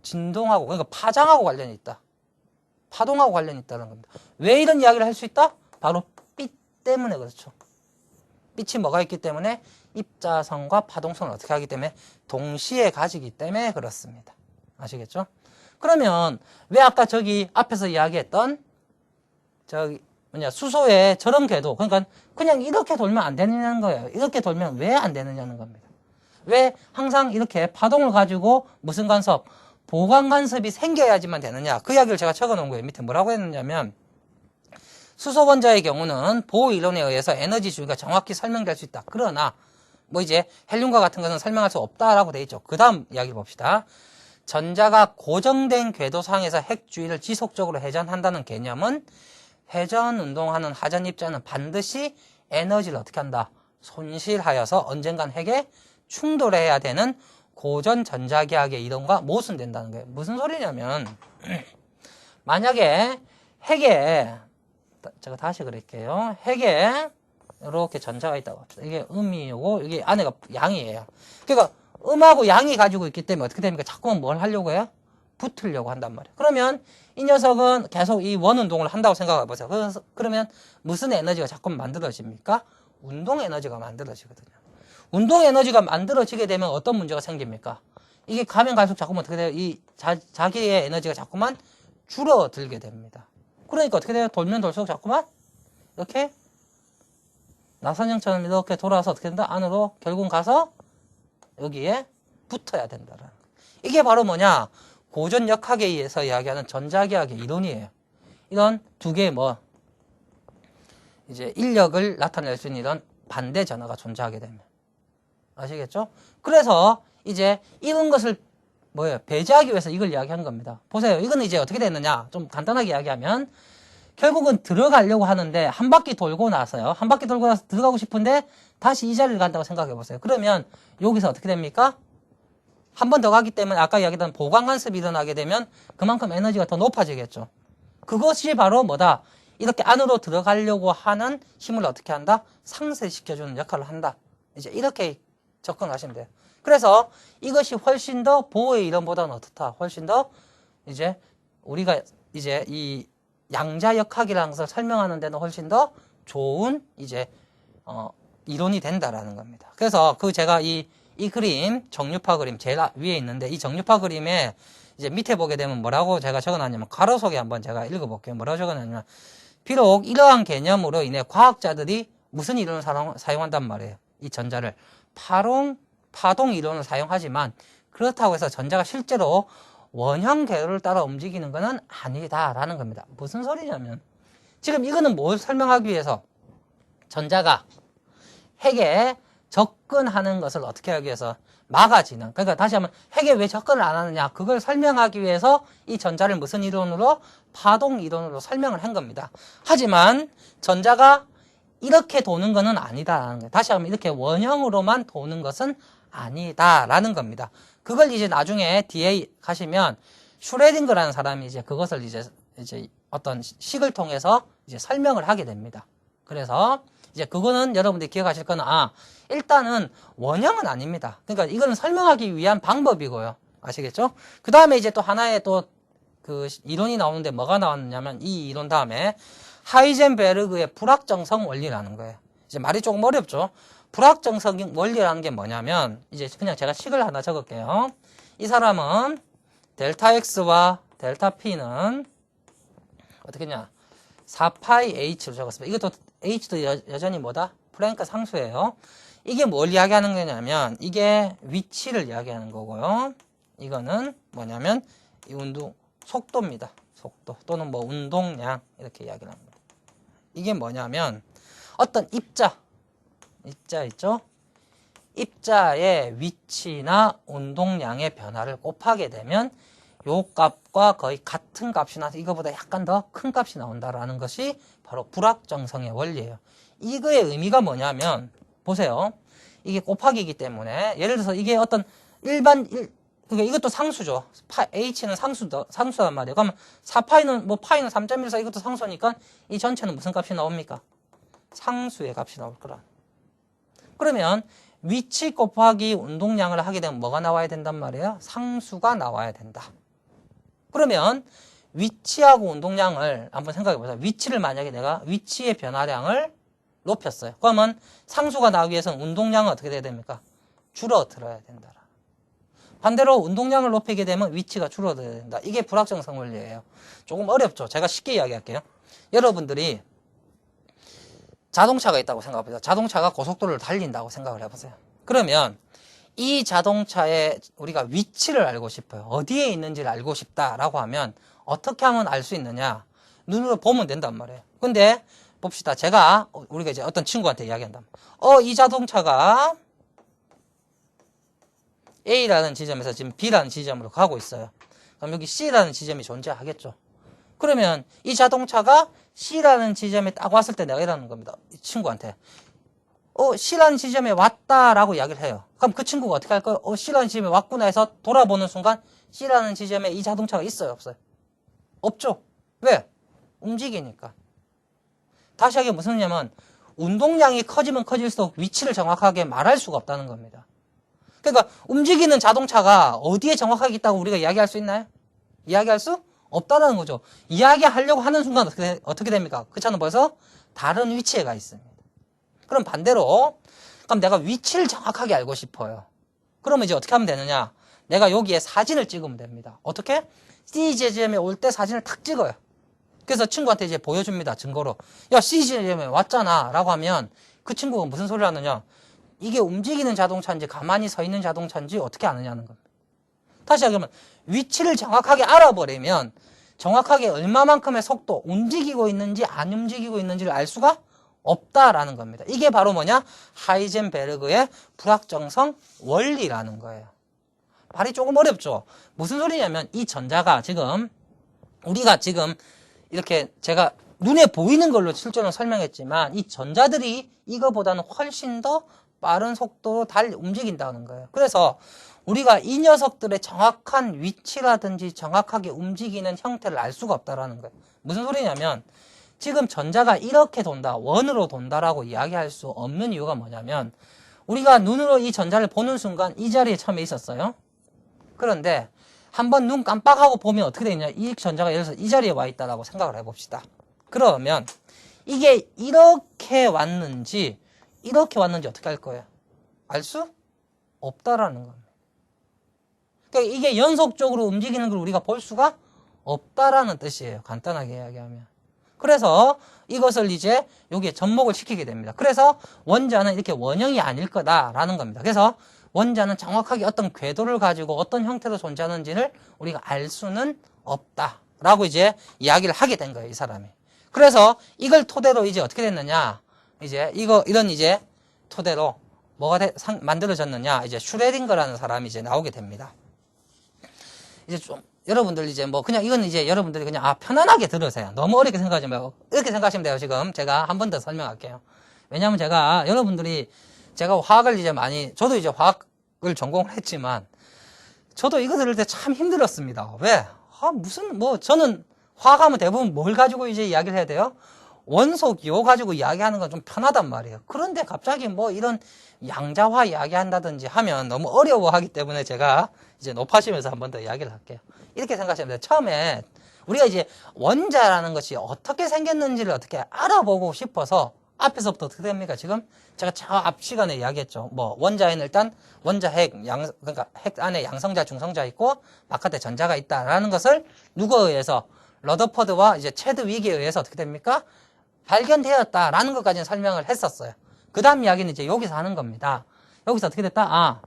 진동하고, 그러니까 파장하고 관련이 있다. 파동하고 관련이 있다는 겁니다. 왜 이런 이야기를 할 수 있다? 바로 빛 때문에 그렇죠. 빛이 뭐가 있기 때문에 입자성과 파동성을 어떻게 하기 때문에 동시에 가지기 때문에 그렇습니다. 아시겠죠? 그러면 왜 아까 저기 앞에서 이야기했던 수소의 저런 궤도, 그러니까 그냥 이렇게 돌면 안 되느냐는 거예요. 이렇게 돌면 왜 안 되느냐는 겁니다. 왜 항상 이렇게 파동을 가지고 무슨 간섭? 보강 간섭이 생겨야지만 되느냐? 그 이야기를 제가 적어 놓은 거예요. 밑에 뭐라고 했느냐면 수소 원자의 경우는 보호 이론에 의해서 에너지 주기가 정확히 설명될 수 있다. 그러나 뭐 이제 헬륨과 같은 것은 설명할 수 없다라고 돼 있죠. 그 다음 이야기를 봅시다. 전자가 고정된 궤도상에서 핵 주위를 지속적으로 회전한다는 개념은 회전 운동하는 하전 입자는 반드시 에너지를 어떻게 한다? 손실하여서 언젠간 핵에 충돌해야 되는 고전 전자기학의 이론과 모순된다는 거예요. 무슨 소리냐면 만약에 핵에 제가 다시 그릴게요. 핵에 이렇게 전자가 있다고 합시다. 이게 음이고 이게 안에가 양이에요. 그러니까 음하고 양이 가지고 있기 때문에 어떻게 됩니까? 자꾸만 뭘 하려고 해요? 붙으려고 한단 말이에요. 그러면 이 녀석은 계속 이 원운동을 한다고 생각해 보세요. 그러면 무슨 에너지가 자꾸 만들어집니까? 운동 에너지가 만들어지거든요. 운동 에너지가 만들어지게 되면 어떤 문제가 생깁니까? 이게 가면 갈수록 자꾸만 어떻게 돼요? 이 자기의 에너지가 자꾸만 줄어들게 됩니다. 그러니까 어떻게 돼요? 돌면 돌수록 자꾸만 이렇게 나선형처럼 이렇게 돌아서 어떻게 된다? 안으로 결국 가서 여기에 붙어야 된다라는 거예요. 이게 바로 뭐냐? 고전 역학에 의해서 이야기하는 전자기학의 이론이에요. 이런 두 개의 이제 인력을 나타낼 수 있는 이런 반대 전하가 존재하게 되면. 아시겠죠? 그래서 이제 이런 것을 배제하기 위해서 이걸 이야기한 겁니다. 보세요. 이거는 이제 어떻게 됐느냐? 좀 간단하게 이야기하면 결국은 들어가려고 하는데 한 바퀴 돌고 나서요. 한 바퀴 돌고 나서 들어가고 싶은데 다시 이 자리를 간다고 생각해 보세요. 그러면 여기서 어떻게 됩니까? 한 번 더 가기 때문에 아까 이야기했던 보강 간섭이 일어나게 되면 그만큼 에너지가 더 높아지겠죠. 그것이 바로 뭐다? 이렇게 안으로 들어가려고 하는 힘을 어떻게 한다? 상쇄시켜주는 역할을 한다. 이제 이렇게 접근을 하시면 돼요. 그래서 이것이 훨씬 더 보호의 이론보다는 어떻다? 훨씬 더 이제 우리가 이제 이 양자역학이라는 것을 설명하는 데는 훨씬 더 좋은 이제 이론이 된다라는 겁니다. 그래서 제가 이 그림, 정류파 그림 제일 위에 있는데 이 정류파 그림에 이제 밑에 보게 되면 뭐라고 제가 적어놨냐면 가로 속에 한번 제가 읽어볼게요. 뭐라고 적어놨냐면 비록 이러한 개념으로 인해 과학자들이 무슨 이론을 사용한단 말이에요. 이 전자를 파동 이론을 사용하지만 그렇다고 해서 전자가 실제로 원형 궤도를 따라 움직이는 것은 아니다라는 겁니다. 무슨 소리냐면 지금 이거는 뭘 설명하기 위해서 전자가 핵에 접근하는 것을 어떻게 하기 위해서 막아지는, 그러니까 다시 한번 핵에 왜 접근을 안 하느냐 그걸 설명하기 위해서 이 전자를 무슨 이론으로? 파동 이론으로 설명을 한 겁니다. 하지만 전자가 이렇게 도는 것은 아니다라는 거예요. 다시 한번 이렇게 원형으로만 도는 것은 아니다라는 겁니다. 그걸 이제 나중에 뒤에 가시면 슈레딩거라는 사람이 이제 그것을 이제 어떤 식을 통해서 이제 설명을 하게 됩니다. 그래서 이제 그거는 여러분들이 기억하실 거는 일단은 원형은 아닙니다. 그러니까 이거는 설명하기 위한 방법이고요. 아시겠죠? 그 다음에 이제 또 하나의 또 그 이론이 나오는데 뭐가 나왔냐면 이 이론 다음에 하이젠베르그의 불확정성 원리라는 거예요. 이제 말이 조금 어렵죠? 불확정성 원리라는 게 뭐냐면 이제 그냥 제가 식을 하나 적을게요. 이 사람은 델타 X와 델타 P는 어떻게 했냐? 4파이 H로 적었습니다. 이것도 H도 여전히 뭐다? 플랭크 상수예요. 이게 뭘 이야기하는 거냐면 이게 위치를 이야기하는 거고요. 이거는 뭐냐면 이 운동 속도입니다. 속도 또는 뭐 운동량 이렇게 이야기를 합니다. 이게 뭐냐면 어떤 입자 있죠? 입자의 위치나 운동량의 변화를 곱하게 되면 요 값과 거의 같은 값이 나서 이거보다 약간 더 큰 값이 나온다라는 것이 바로 불확정성의 원리예요. 이거의 의미가 뭐냐면 보세요. 이게 곱하기이기 때문에 예를 들어서 이게 어떤 그러니까 이것도 상수죠. h는 상수단 말이에요. 그러면 4파이는 파이는 3.14 이것도 상수니까 이 전체는 무슨 값이 나옵니까? 상수의 값이 나올 거라. 그러면 위치 곱하기 운동량을 하게 되면 뭐가 나와야 된단 말이에요? 상수가 나와야 된다. 그러면 위치하고 운동량을 한번 생각해 보세요. 위치를 만약에 내가 위치의 변화량을 높였어요. 그러면 상수가 나오기 위해서는 운동량은 어떻게 돼야 됩니까? 줄어들어야 된다. 반대로 운동량을 높이게 되면 위치가 줄어들어야 된다. 이게 불확정성 원리예요. 조금 어렵죠. 제가 쉽게 이야기할게요. 여러분들이 자동차가 있다고 생각해보세요. 자동차가 고속도로를 달린다고 생각을 해보세요. 그러면 이 자동차의 우리가 위치를 알고 싶어요. 어디에 있는지를 알고 싶다라고 하면 어떻게 하면 알 수 있느냐? 눈으로 보면 된단 말이에요. 근데 봅시다. 우리가 이제 어떤 친구한테 이야기한다. 이 자동차가 A라는 지점에서 지금 B라는 지점으로 가고 있어요. 그럼 여기 C라는 지점이 존재하겠죠. 그러면 이 자동차가 C라는 지점에 딱 왔을 때 내가 이러는 겁니다. 이 친구한테. C라는 지점에 왔다라고 이야기를 해요. 그럼 그 친구가 어떻게 할까요? C라는 지점에 왔구나 해서 돌아보는 순간 C라는 지점에 이 자동차가 있어요? 없어요? 없죠. 왜? 움직이니까. 다시 하기에 무슨 의미냐면 운동량이 커지면 커질수록 위치를 정확하게 말할 수가 없다는 겁니다. 그러니까 움직이는 자동차가 어디에 정확하게 있다고 우리가 이야기할 수 있나요? 이야기할 수 없다는 거죠. 이야기하려고 하는 순간 어떻게 됩니까? 그 차는 벌써 다른 위치에 가 있습니다. 그럼 반대로 그럼 내가 위치를 정확하게 알고 싶어요. 그러면 이제 어떻게 하면 되느냐? 내가 여기에 사진을 찍으면 됩니다. 어떻게? C 지점에 올 때 사진을 탁 찍어요. 그래서 친구한테 이제 보여줍니다. 증거로. 야, C 지점에 왔잖아 라고 하면 그 친구가 무슨 소리를 하느냐? 이게 움직이는 자동차인지 가만히 서 있는 자동차인지 어떻게 아느냐는 겁니다. 다시 하면 위치를 정확하게 알아버리면 정확하게 얼마만큼의 속도, 움직이고 있는지 안 움직이고 있는지를 알 수가 없다라는 겁니다. 이게 바로 뭐냐? 하이젠베르그의 불확정성 원리라는 거예요. 말이 조금 어렵죠? 무슨 소리냐면 이 전자가 우리가 지금 이렇게 제가 눈에 보이는 걸로 실제로 설명했지만 이 전자들이 이거보다는 훨씬 더 빠른 속도로 달리 움직인다는 거예요. 그래서 우리가 이 녀석들의 정확한 위치라든지 정확하게 움직이는 형태를 알 수가 없다라는 거예요. 무슨 소리냐면 지금 전자가 이렇게 돈다, 원으로 돈다라고 이야기할 수 없는 이유가 뭐냐면 우리가 눈으로 이 전자를 보는 순간 이 자리에 처음에 있었어요. 그런데 한번 눈 깜빡하고 보면 어떻게 되느냐? 이 전자가 예를 들어서 이 자리에 와 있다라고 생각을 해봅시다. 그러면 이게 이렇게 왔는지 어떻게 할 거예요? 알 수 없다라는 겁니다. 그러니까 이게 연속적으로 움직이는 걸 우리가 볼 수가 없다라는 뜻이에요. 간단하게 이야기하면. 그래서 이것을 이제 여기에 접목을 시키게 됩니다. 그래서 원자는 이렇게 원형이 아닐 거다라는 겁니다. 그래서 원자는 정확하게 어떤 궤도를 가지고 어떤 형태로 존재하는지를 우리가 알 수는 없다라고 이제 이야기를 하게 된 거예요, 이 사람이. 그래서 이걸 토대로 이제 어떻게 됐느냐? 이제 이런 이제 토대로 뭐가 만들어졌느냐? 이제 슈레딩거라는 사람이 이제 나오게 됩니다. 이제 좀 여러분들 이제 그냥 이건 이제 여러분들이 그냥 편안하게 들으세요. 너무 어렵게 생각하지 말고 이렇게 생각하시면 돼요. 지금 제가 한 번 더 설명할게요. 왜냐하면 제가 화학을 이제 저도 이제 화학을 전공을 했지만 저도 이거 들을 때 참 힘들었습니다. 왜? 저는 화학하면 대부분 뭘 가지고 이제 이야기를 해야 돼요? 원소기호 가지고 이야기하는 건 좀 편하단 말이에요. 그런데 갑자기 이런 양자화 이야기한다든지 하면 너무 어려워하기 때문에 제가 이제 높아지면서 한 번 더 이야기를 할게요. 이렇게 생각하시면 돼요. 처음에 우리가 이제 원자라는 것이 어떻게 생겼는지를 어떻게 알아보고 싶어서 앞에서부터 어떻게 됩니까? 지금 제가 저 앞 시간에 이야기했죠. 원자에는 일단 원자 그러니까 핵 안에 양성자, 중성자 있고 바깥에 전자가 있다라는 것을 누구에 의해서 러더퍼드와 이제 체드윅에 의해서 어떻게 됩니까? 발견되었다라는 것까지는 설명을 했었어요. 그 다음 이야기는 이제 여기서 하는 겁니다. 여기서 어떻게 됐다?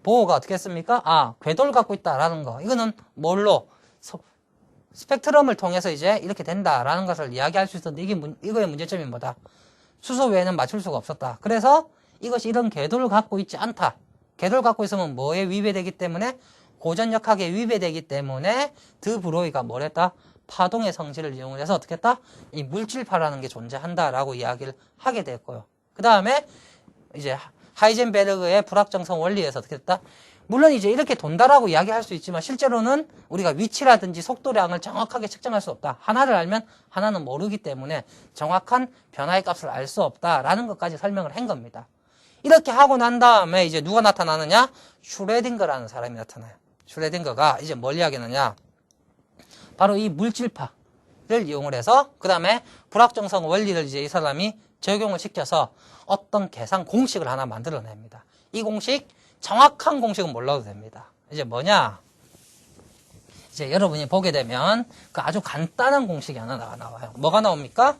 보호가 어떻게 했습니까? 궤도를 갖고 있다라는 거. 이거는 뭘로? 스펙트럼을 통해서 이제 이렇게 된다라는 것을 이야기할 수 있었는데 이거의 문제점이 뭐다? 수소 외에는 맞출 수가 없었다. 그래서 이것이 이런 궤도를 갖고 있지 않다. 궤도를 갖고 있으면 뭐에 위배되기 때문에? 고전역학에 위배되기 때문에 드 브로이가 뭘 했다? 파동의 성질을 이용을 해서 어떻게 했다? 이 물질파라는 게 존재한다라고 이야기를 하게 됐고요. 그 다음에 이제 하이젠베르그의 불확정성 원리에서 어떻게 됐다? 물론 이제 이렇게 돈다라고 이야기할 수 있지만 실제로는 우리가 위치라든지 속도량을 정확하게 측정할 수 없다. 하나를 알면 하나는 모르기 때문에 정확한 변화의 값을 알 수 없다라는 것까지 설명을 한 겁니다. 이렇게 하고 난 다음에 이제 누가 나타나느냐? 슈레딩거라는 사람이 나타나요. 슈레딩거가 이제 뭘 이야기하느냐? 바로 이 물질파를 이용을 해서 그 다음에 불확정성 원리를 이제 이 사람이 적용을 시켜서 어떤 계산 공식을 하나 만들어냅니다. 이 공식 정확한 공식은 몰라도 됩니다. 이제 뭐냐? 이제 여러분이 보게 되면 그 아주 간단한 공식이 하나 나와요. 뭐가 나옵니까?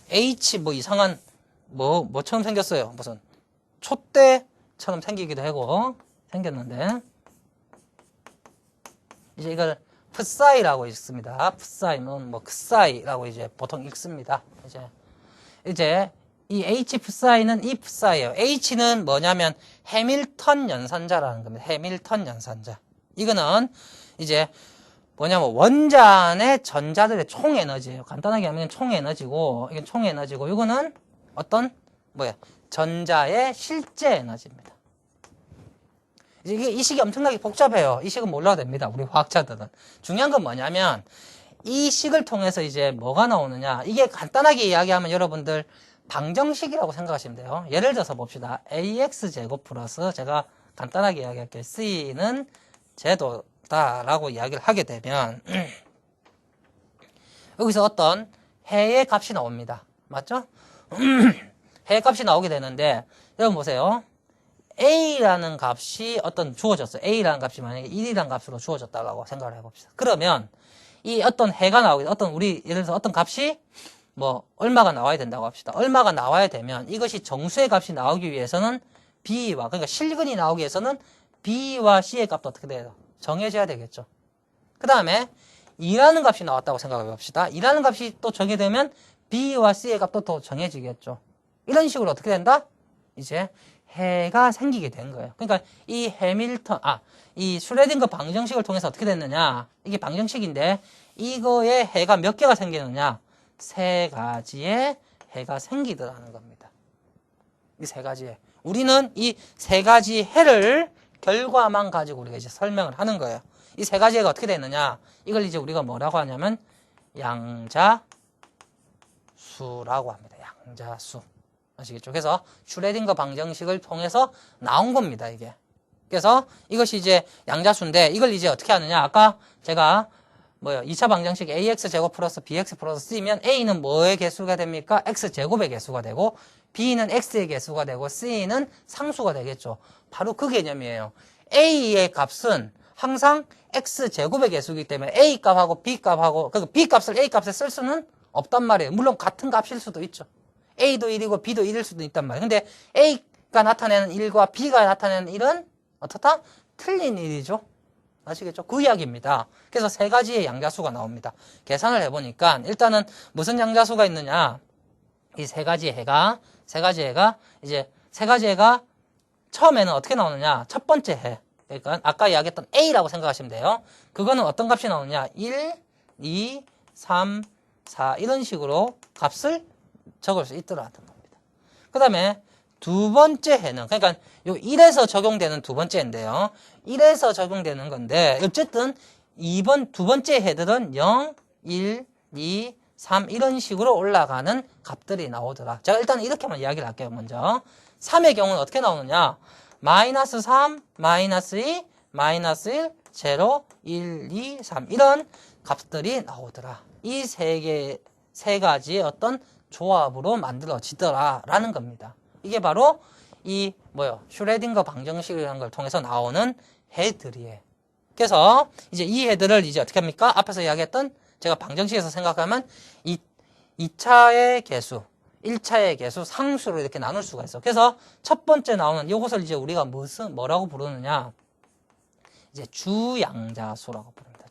H 뭐 이상한 뭐처럼 생겼어요. 무슨 촛대처럼 생기기도 하고 생겼는데 이제 이걸 프사이라고 읽습니다. 프사이는 뭐 크사이라고 이제 보통 읽습니다. 이제 이 H 프사이는 이 프사이예요. H는 뭐냐면 해밀턴 연산자라는 겁니다. 해밀턴 연산자. 이거는 이제 뭐냐면 원자의 전자들의 총 에너지예요. 간단하게 하면 총 에너지고 이건 총 에너지고 이거는 어떤 전자의 실제 에너지입니다. 이게 이 식이 엄청나게 복잡해요. 이 식은 몰라도 됩니다. 우리 화학자들은. 중요한 건 뭐냐면 이 식을 통해서 이제 뭐가 나오느냐. 이게 간단하게 이야기하면 여러분들 방정식이라고 생각하시면 돼요. 예를 들어서 봅시다. AX제곱 플러스 제가 간단하게 이야기할게요. C는 제도다라고 이야기를 하게 되면 여기서 어떤 해의 값이 나옵니다. 맞죠? 해의 값이 나오게 되는데 여러분 보세요. A라는 값이 주어졌어요. A라는 값이 만약에 1이라는 값으로 주어졌다고 생각을 해봅시다. 그러면 이 어떤 해가 나오게 예를 들어서 어떤 값이 얼마가 나와야 된다고 합시다. 얼마가 나와야 되면 이것이 정수의 값이 나오기 위해서는 그러니까 실근이 나오기 위해서는 B와 C의 값도 어떻게 돼요? 정해져야 되겠죠. 그 다음에 2라는 값이 나왔다고 생각해 봅시다. 2라는 값이 또 정해되면 B와 C의 값도 또 정해지겠죠. 이런 식으로 어떻게 된다? 이제 해가 생기게 된 거예요. 그러니까 이 슈레딩거 방정식을 통해서 어떻게 됐느냐? 이게 방정식인데 이거에 해가 몇 개가 생기느냐? 3가지의 해가 생기더라는 겁니다. 이 3가지의. 우리는 이 3가지 해를 결과만 가지고 우리가 이제 설명을 하는 거예요. 이 3가지 해가 어떻게 되느냐? 이걸 이제 우리가 뭐라고 하냐면 양자수라고 합니다. 양자수. 아시겠죠? 그래서 슈레딩거 방정식을 통해서 나온 겁니다, 이게. 그래서 이것이 이제 양자수인데 이걸 이제 어떻게 하느냐? 아까 제가 2차 방정식 AX제곱 플러스 BX 플러스 C면 A는 뭐의 개수가 됩니까? X제곱의 개수가 되고 B는 X의 개수가 되고 C는 상수가 되겠죠. 바로 그 개념이에요. A의 값은 항상 X제곱의 개수이기 때문에 A 값하고 B 값하고 B 값을 A 값에 쓸 수는 없단 말이에요. 물론 같은 값일 수도 있죠. A도 1이고 B도 1일 수도 있단 말이에요. 근데 A가 나타내는 1과 B가 나타내는 1은 어떻다? 틀린 1이죠. 아시겠죠? 그 이야기입니다. 그래서 3가지의 양자수가 나옵니다. 계산을 해보니까 일단은 무슨 양자수가 있느냐? 이 3가지 해가 이제 3가지 해가 처음에는 어떻게 나오느냐? 첫 번째 해. 그러니까 아까 이야기했던 A라고 생각하시면 돼요. 그거는 어떤 값이 나오느냐? 1, 2, 3, 4 이런 식으로 값을 적을 수 있더라는 겁니다. 그 다음에 두 번째 해는 그러니까 요 1에서 적용되는 두 번째인데요. 1에서 적용되는 건데 어쨌든 두 번째 해들은 0, 1, 2, 3 이런 식으로 올라가는 값들이 나오더라. 제가 일단 이렇게만 이야기를 할게요. 먼저 3의 경우는 어떻게 나오느냐? 마이너스 3, 마이너스 2, 마이너스 1, 0, 1, 2, 3 이런 값들이 나오더라. 이 세 가지의 어떤 조합으로 만들어지더라 라는 겁니다. 이게 바로 슈레딩거 방정식이라는 걸 통해서 나오는 해들이에요. 그래서 이제 이 해들을 이제 어떻게 합니까? 앞에서 이야기했던 제가 방정식에서 생각하면 2차의 개수, 1차의 개수, 상수로 이렇게 나눌 수가 있어. 그래서 첫 번째 나오는 이것을 이제 우리가 뭐라고 부르느냐? 이제 주양자수라고 부릅니다.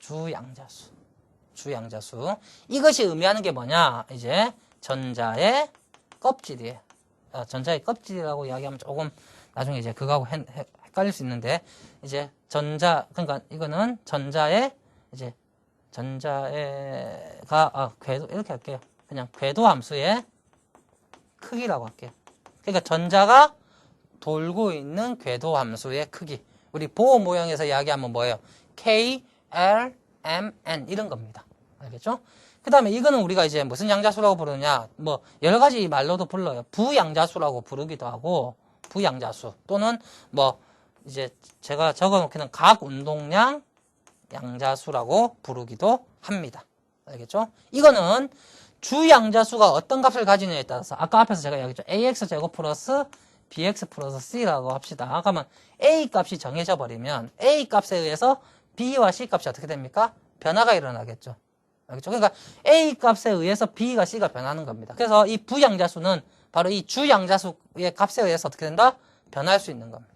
주양자수. 이것이 의미하는 게 뭐냐? 이제 전자의 껍질이에요. 전자의 껍질이라고 이야기하면 조금 나중에 이제 그거하고 헷갈릴 수 있는데, 이제 그러니까 이거는 궤도, 이렇게 할게요. 그냥 궤도 함수의 크기라고 할게요. 그러니까 전자가 돌고 있는 궤도 함수의 크기. 우리 보호 모형에서 이야기하면 뭐예요? K, L, M, N 이런 겁니다. 알겠죠? 그 다음에 이거는 우리가 이제 무슨 양자수라고 부르느냐, 뭐 여러 가지 말로도 불러요. 부양자수라고 부르기도 하고, 부양자수 또는 뭐 이제 제가 적어놓기는 각운동량 양자수라고 부르기도 합니다. 알겠죠? 이거는 주양자수가 어떤 값을 가지느냐에 따라서 아까 앞에서 제가 이야기했죠. AX제곱 플러스 BX 플러스 C라고 합시다. 그러면 A 값이 정해져 버리면 A 값에 의해서 B와 C 값이 어떻게 됩니까? 변화가 일어나겠죠. 알겠죠? 그러니까 A 값에 의해서 B가 C가 변하는 겁니다. 그래서 이 부양자수는 바로 이 주양자수의 값에 의해서 어떻게 된다? 변할 수 있는 겁니다.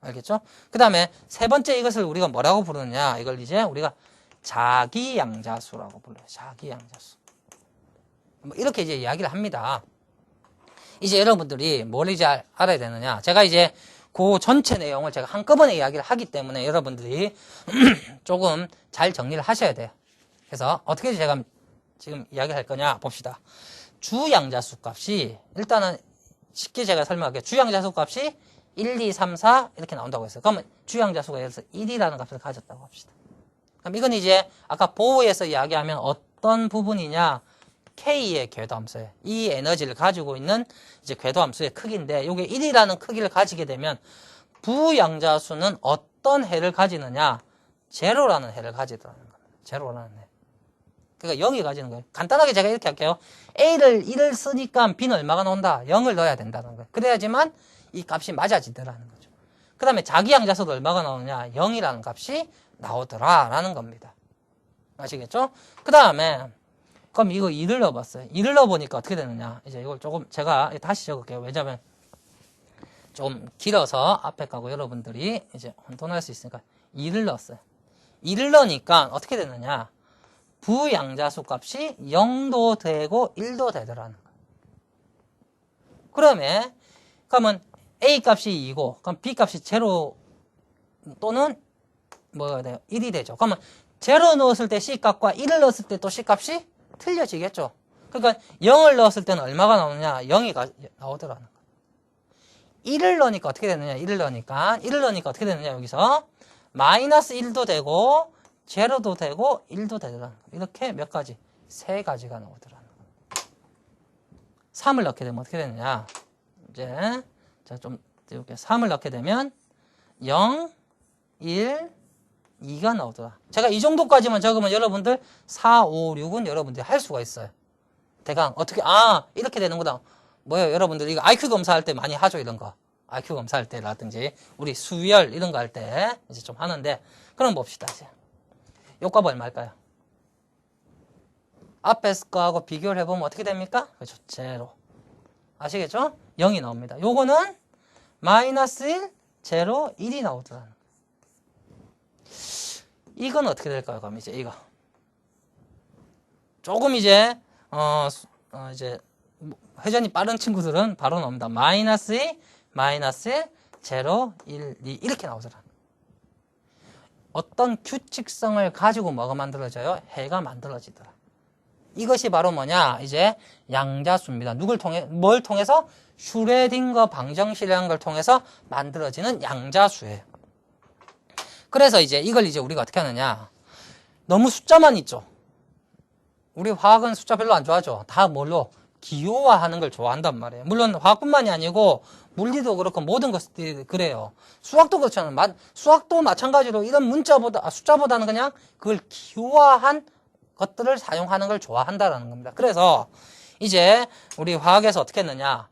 알겠죠? 그 다음에 세 번째 이것을 우리가 뭐라고 부르느냐? 이걸 이제 우리가 자기양자수라고 불러요. 자기양자수. 뭐 이렇게 이제 이야기를 합니다. 이제 여러분들이 뭘 이제 알아야 되느냐? 제가 이제 그 전체 내용을 제가 한꺼번에 이야기를 하기 때문에 여러분들이 조금 잘 정리를 하셔야 돼요. 그래서 어떻게 제가 지금 이야기할 거냐 봅시다. 주양자수 값이 일단은 쉽게 제가 설명할게요. 주양자수 값이 1, 2, 3, 4 이렇게 나온다고 했어요. 그러면 주양자수가 예를 들어서 1이라는 값을 가졌다고 합시다. 그럼 이건 이제 아까 보호에서 이야기하면 어떤 부분이냐? K의 궤도함수예요. 이 에너지를 가지고 있는 이제 궤도함수의 크기인데 이게 1이라는 크기를 가지게 되면 부양자수는 어떤 해를 가지느냐? 제로라는 해를 가지더라는 겁니다. 제로라는 해. 그러니까 0이 가지는 거예요. 간단하게 제가 이렇게 할게요. A를 1을 쓰니까 B는 얼마가 나온다? 0을 넣어야 된다는 거예요. 그래야지만 이 값이 맞아지더라는 거죠. 그 다음에 자기양자수도 얼마가 나오느냐? 0이라는 값이 나오더라라는 겁니다. 아시겠죠? 그 다음에 그럼 이거 2를 넣어봤어요. 2를 넣어보니까 어떻게 되느냐? 이제 이걸 조금 제가 다시 적을게요. 왜냐면 좀 길어서 앞에 가고 여러분들이 이제 혼돈할 수 있으니까 2를 넣었어요. 2를 넣으니까 어떻게 되느냐? 부양자수 값이 0도 되고 1도 되더라는 거예요. 그러면 A 값이 2고 그럼 B 값이 0 또는 뭐가 돼요? 1이 되죠. 그러면 0 넣었을 때 C 값과 1을 넣었을 때 또 C 값이 틀려지겠죠. 그러니까 0을 넣었을 때는 얼마가 나오느냐? 0이 나오더라는 거예요. 1을 넣으니까 어떻게 되느냐? 1을 넣으니까 어떻게 되느냐? 여기서 마이너스 1도 되고 0도 되고 1도 되더라는 거예요. 이렇게 몇 가지? 3가지가 나오더라는 거예요. 3을 넣게 되면 어떻게 되느냐? 이제 자, 좀 이렇게 3을 넣게 되면 0, 1, 2가 나오더라. 제가 이 정도까지만 적으면 여러분들 4, 5, 6은 여러분들이 할 수가 있어요. 대강 어떻게 이렇게 되는구나. 뭐예요? 여러분들 이거 IQ 검사할 때 많이 하죠, 이런 거. IQ 검사할 때라든지 우리 수열 이런 거 할 때 이제 좀 하는데 그럼 봅시다. 이제 요값 얼마일까요? 앞에 거하고 비교를 해보면 어떻게 됩니까? 그렇죠. 0. 아시겠죠? 0이 나옵니다. 요거는 마이너스 1, 0, 1이 나오더라는 거예요. 이건 어떻게 될까요? 그럼 이제 이거 조금 이제 이제 회전이 빠른 친구들은 바로 나옵니다. 마이너스 2, 마이너스 1, 0, 1, 2 이렇게 나오더라. 어떤 규칙성을 가지고 뭐가 만들어져요? 해가 만들어지더라. 이것이 바로 뭐냐? 이제 양자수입니다. 뭘 통해서? 슈레딩거 방정식이라는 걸 통해서 만들어지는 양자수예요. 그래서 이제 이걸 이제 우리가 어떻게 하느냐? 너무 숫자만 있죠. 우리 화학은 숫자 별로 안 좋아하죠. 다 뭘로? 기호화하는 걸 좋아한단 말이에요. 물론 화학뿐만이 아니고 물리도 그렇고 모든 것들이 그래요. 수학도 그렇잖아요. 수학도 마찬가지로 이런 숫자보다는 그냥 그걸 기호화한 것들을 사용하는 걸 좋아한다라는 겁니다. 그래서 이제 우리 화학에서 어떻게 했느냐?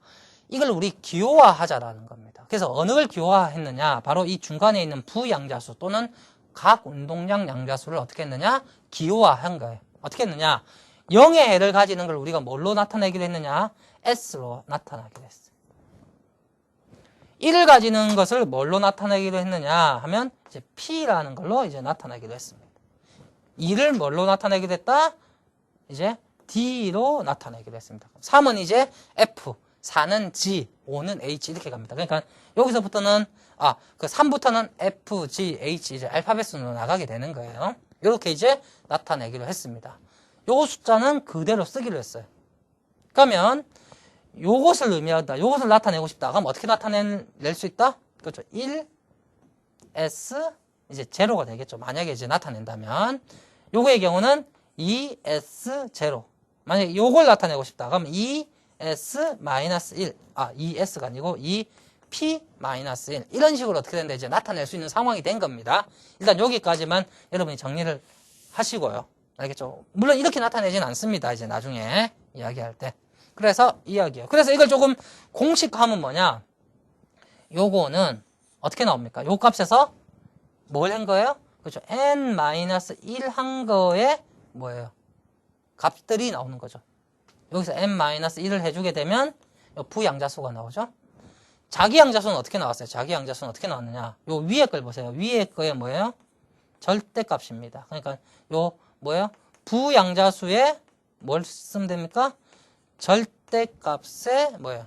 이걸 우리 기호화하자라는 겁니다. 그래서 어느 걸 기호화했느냐? 바로 이 중간에 있는 부양자수 또는 각운동량 양자수를 어떻게 했느냐? 기호화한 거예요. 어떻게 했느냐? 0의 해를 가지는 걸 우리가 뭘로 나타내기로 했느냐? S로 나타나기로 했어요. 1을 가지는 것을 뭘로 나타내기로 했느냐 하면 이제 P라는 걸로 이제 나타내기로 했습니다. 2를 뭘로 나타내기로 했다? 이제 D로 나타내기로 했습니다. 3은 이제 F, 4는 G, 5는 H 이렇게 갑니다. 그러니까 여기서부터는 그 3부터는 F, G, H 이제 알파벳 순으로 나가게 되는 거예요. 이렇게 이제 나타내기로 했습니다. 요 숫자는 그대로 쓰기로 했어요. 그러면 요것을 의미한다. 요것을 나타내고 싶다. 그럼 어떻게 나타낼 수 있다? 그렇죠. 1, S, 이제 제로가 되겠죠. 만약에 이제 나타낸다면. 요거의 경우는 2S 제로. 만약에 요걸 나타내고 싶다. 그럼 2S-1. 2S가 아니고 2P-1. 이런 식으로 어떻게 된다. 이제 나타낼 수 있는 상황이 된 겁니다. 일단 여기까지만 여러분이 정리를 하시고요. 알겠죠? 물론 이렇게 나타내진 않습니다. 이제 나중에 이야기할 때. 그래서 이야기요. 그래서 이걸 조금 공식화하면 뭐냐? 요거는 어떻게 나옵니까? 요 값에서 뭘 한 거예요? 그렇죠. n-1 한 거에 뭐예요? 값들이 나오는 거죠. 여기서 n-1을 해주게 되면 부양자수가 나오죠. 자기양자수는 어떻게 나왔어요? 자기양자수는 어떻게 나왔느냐? 요 위에 걸 보세요. 위에 거에 뭐예요? 절대값입니다. 그러니까 요 뭐예요? 부양자수에 뭘 쓰면 됩니까? 절대값에 뭐예요?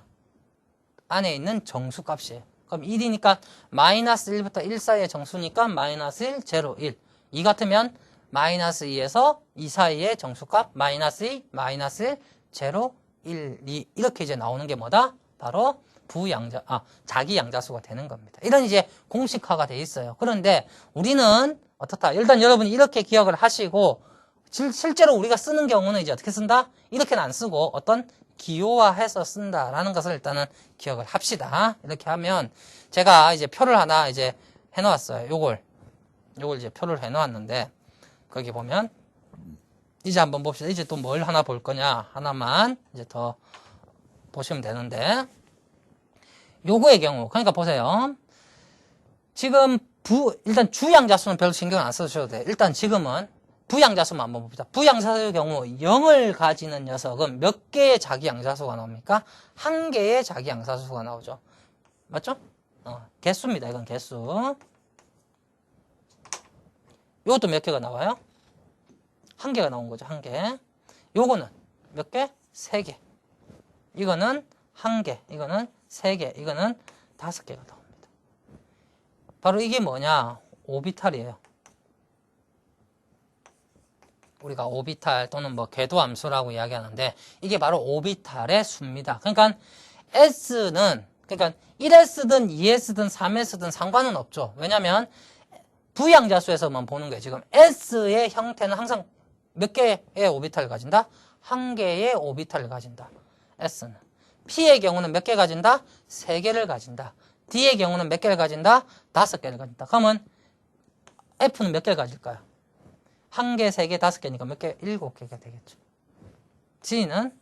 안에 있는 정수값이에요. 그럼 1이니까 마이너스 1부터 1 사이의 정수니까 마이너스 1, 0, 1. 2 같으면 마이너스 2에서 2 사이의 정수값 마이너스 2, 마이너스 1, 0, 1, 2 이렇게 이제 나오는 게 뭐다? 바로 자기 양자수가 되는 겁니다. 이런 이제 공식화가 돼 있어요. 그런데 우리는 어떻다? 일단 여러분이 이렇게 기억을 하시고 실제로 우리가 쓰는 경우는 이제 어떻게 쓴다? 이렇게는 안 쓰고 어떤 기호화해서 쓴다라는 것을 일단은 기억을 합시다. 이렇게 하면 제가 이제 표를 하나 이제 해놓았어요. 요걸 이제 표를 해놓았는데 거기 보면 이제 한번 봅시다. 이제 또 뭘 하나 볼 거냐? 하나만 이제 더 보시면 되는데 요거의 경우 그러니까 보세요. 지금 일단 주양자수는 별로 신경 안 써주셔도 돼요. 일단 지금은 부양자수만 한번 봅시다. 부양자수의 경우 0을 가지는 녀석은 몇 개의 자기양자수가 나옵니까? 한 개의 자기양자수가 나오죠. 맞죠? 개수입니다. 이건 개수. 이것도 몇 개가 나와요? 한 개가 나온 거죠. 한 개. 요거는 몇 개? 3개. 이거는 한 개. 이거는 3개. 이거는 5개가 나옵니다. 바로 이게 뭐냐? 오비탈이에요. 우리가 오비탈 또는 뭐 궤도함수라고 이야기하는데 이게 바로 오비탈의 수입니다. 그러니까 S는 그러니까 1S든 2S든 3S든 상관은 없죠. 왜냐하면 부양자수에서만 보는 거예요. 지금 S의 형태는 항상 몇 개의 오비탈을 가진다? 한 개의 오비탈을 가진다. S는. P의 경우는 몇 개 가진다? 3개를 가진다. D의 경우는 몇 개를 가진다? 5개를 가진다. 그러면 F는 몇 개를 가질까요? 1개, 3개, 5개니까 몇 개? 7개가 되겠죠. G는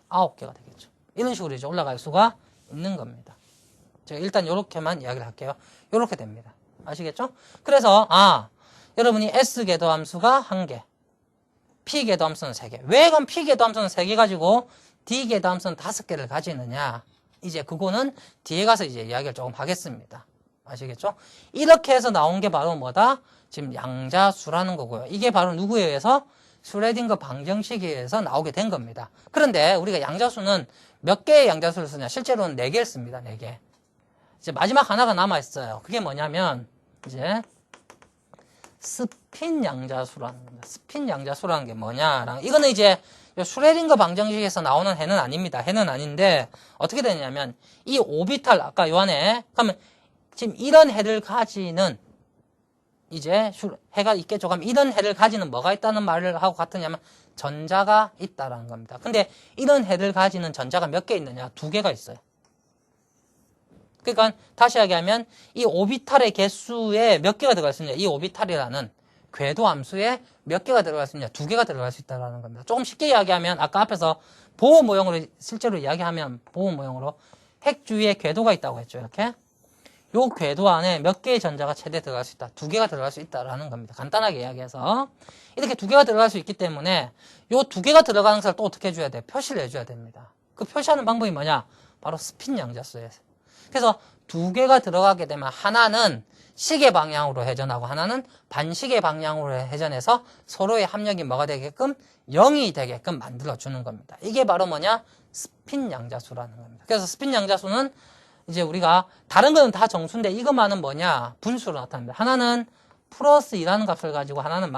9개가 되겠죠. 이런 식으로 이제 올라갈 수가 있는 겁니다. 제가 일단 이렇게만 이야기를 할게요. 이렇게 됩니다. 아시겠죠? 그래서 여러분이 S 궤도함수가 1개, P 궤도함수는 3개. 왜 그럼 P 궤도함수는 3개 가지고 D 궤도함수는 5개를 가지느냐? 이제 그거는 뒤에 가서 이제 이야기를 조금 하겠습니다. 아시겠죠? 이렇게 해서 나온 게 바로 뭐다? 지금 양자수라는 거고요. 이게 바로 누구에 의해서? 슈레딩거 방정식에 의해서 나오게 된 겁니다. 그런데 우리가 양자수는 몇 개의 양자수를 쓰냐? 실제로는 4개를 씁니다. 4개. 이제 마지막 하나가 남아있어요. 그게 뭐냐면 이제 스핀 양자수라는 겁니다. 스핀 양자수라는 게 뭐냐? 이거는 이제 슈레딩거 방정식에서 나오는 해는 아닙니다. 해는 아닌데 어떻게 되냐면 이 오비탈 아까 요 안에 그러면 지금 이런 해를 가지는 이제 해가 있겠죠. 그럼 이런 해를 가지는 뭐가 있다는 말을 하고 같으냐면 전자가 있다라는 겁니다. 근데 이런 해를 가지는 전자가 몇 개 있느냐? 2개가 있어요. 그러니까 다시 이야기하면 이 오비탈의 개수에 몇 개가 들어갈 수 있냐? 이 오비탈이라는 궤도함수에 몇 개가 들어갈 수 있냐? 2개가 들어갈 수 있다는 겁니다. 조금 쉽게 이야기하면 아까 앞에서 보호 모형으로 실제로 이야기하면 보호 모형으로 핵 주위에 궤도가 있다고 했죠. 이렇게. 요 궤도 안에 몇 개의 전자가 최대 들어갈 수 있다. 2개가 들어갈 수 있다라는 겁니다. 간단하게 이야기해서. 이렇게 2개가 들어갈 수 있기 때문에 요 2개가 들어가는 것을 또 어떻게 해줘야 돼요? 표시를 해줘야 됩니다. 그 표시하는 방법이 뭐냐? 바로 스핀 양자수예요. 그래서 2개가 들어가게 되면 하나는 시계 방향으로 회전하고 하나는 반시계 방향으로 회전해서 서로의 합력이 뭐가 되게끔 0이 되게끔 만들어주는 겁니다. 이게 바로 뭐냐? 스핀 양자수라는 겁니다. 그래서 스핀 양자수는 이제 우리가 다른 거는 다 정수인데 이것만은 뭐냐? 분수로 나타납니다. 하나는 플러스 2라는 값을 가지고 하나는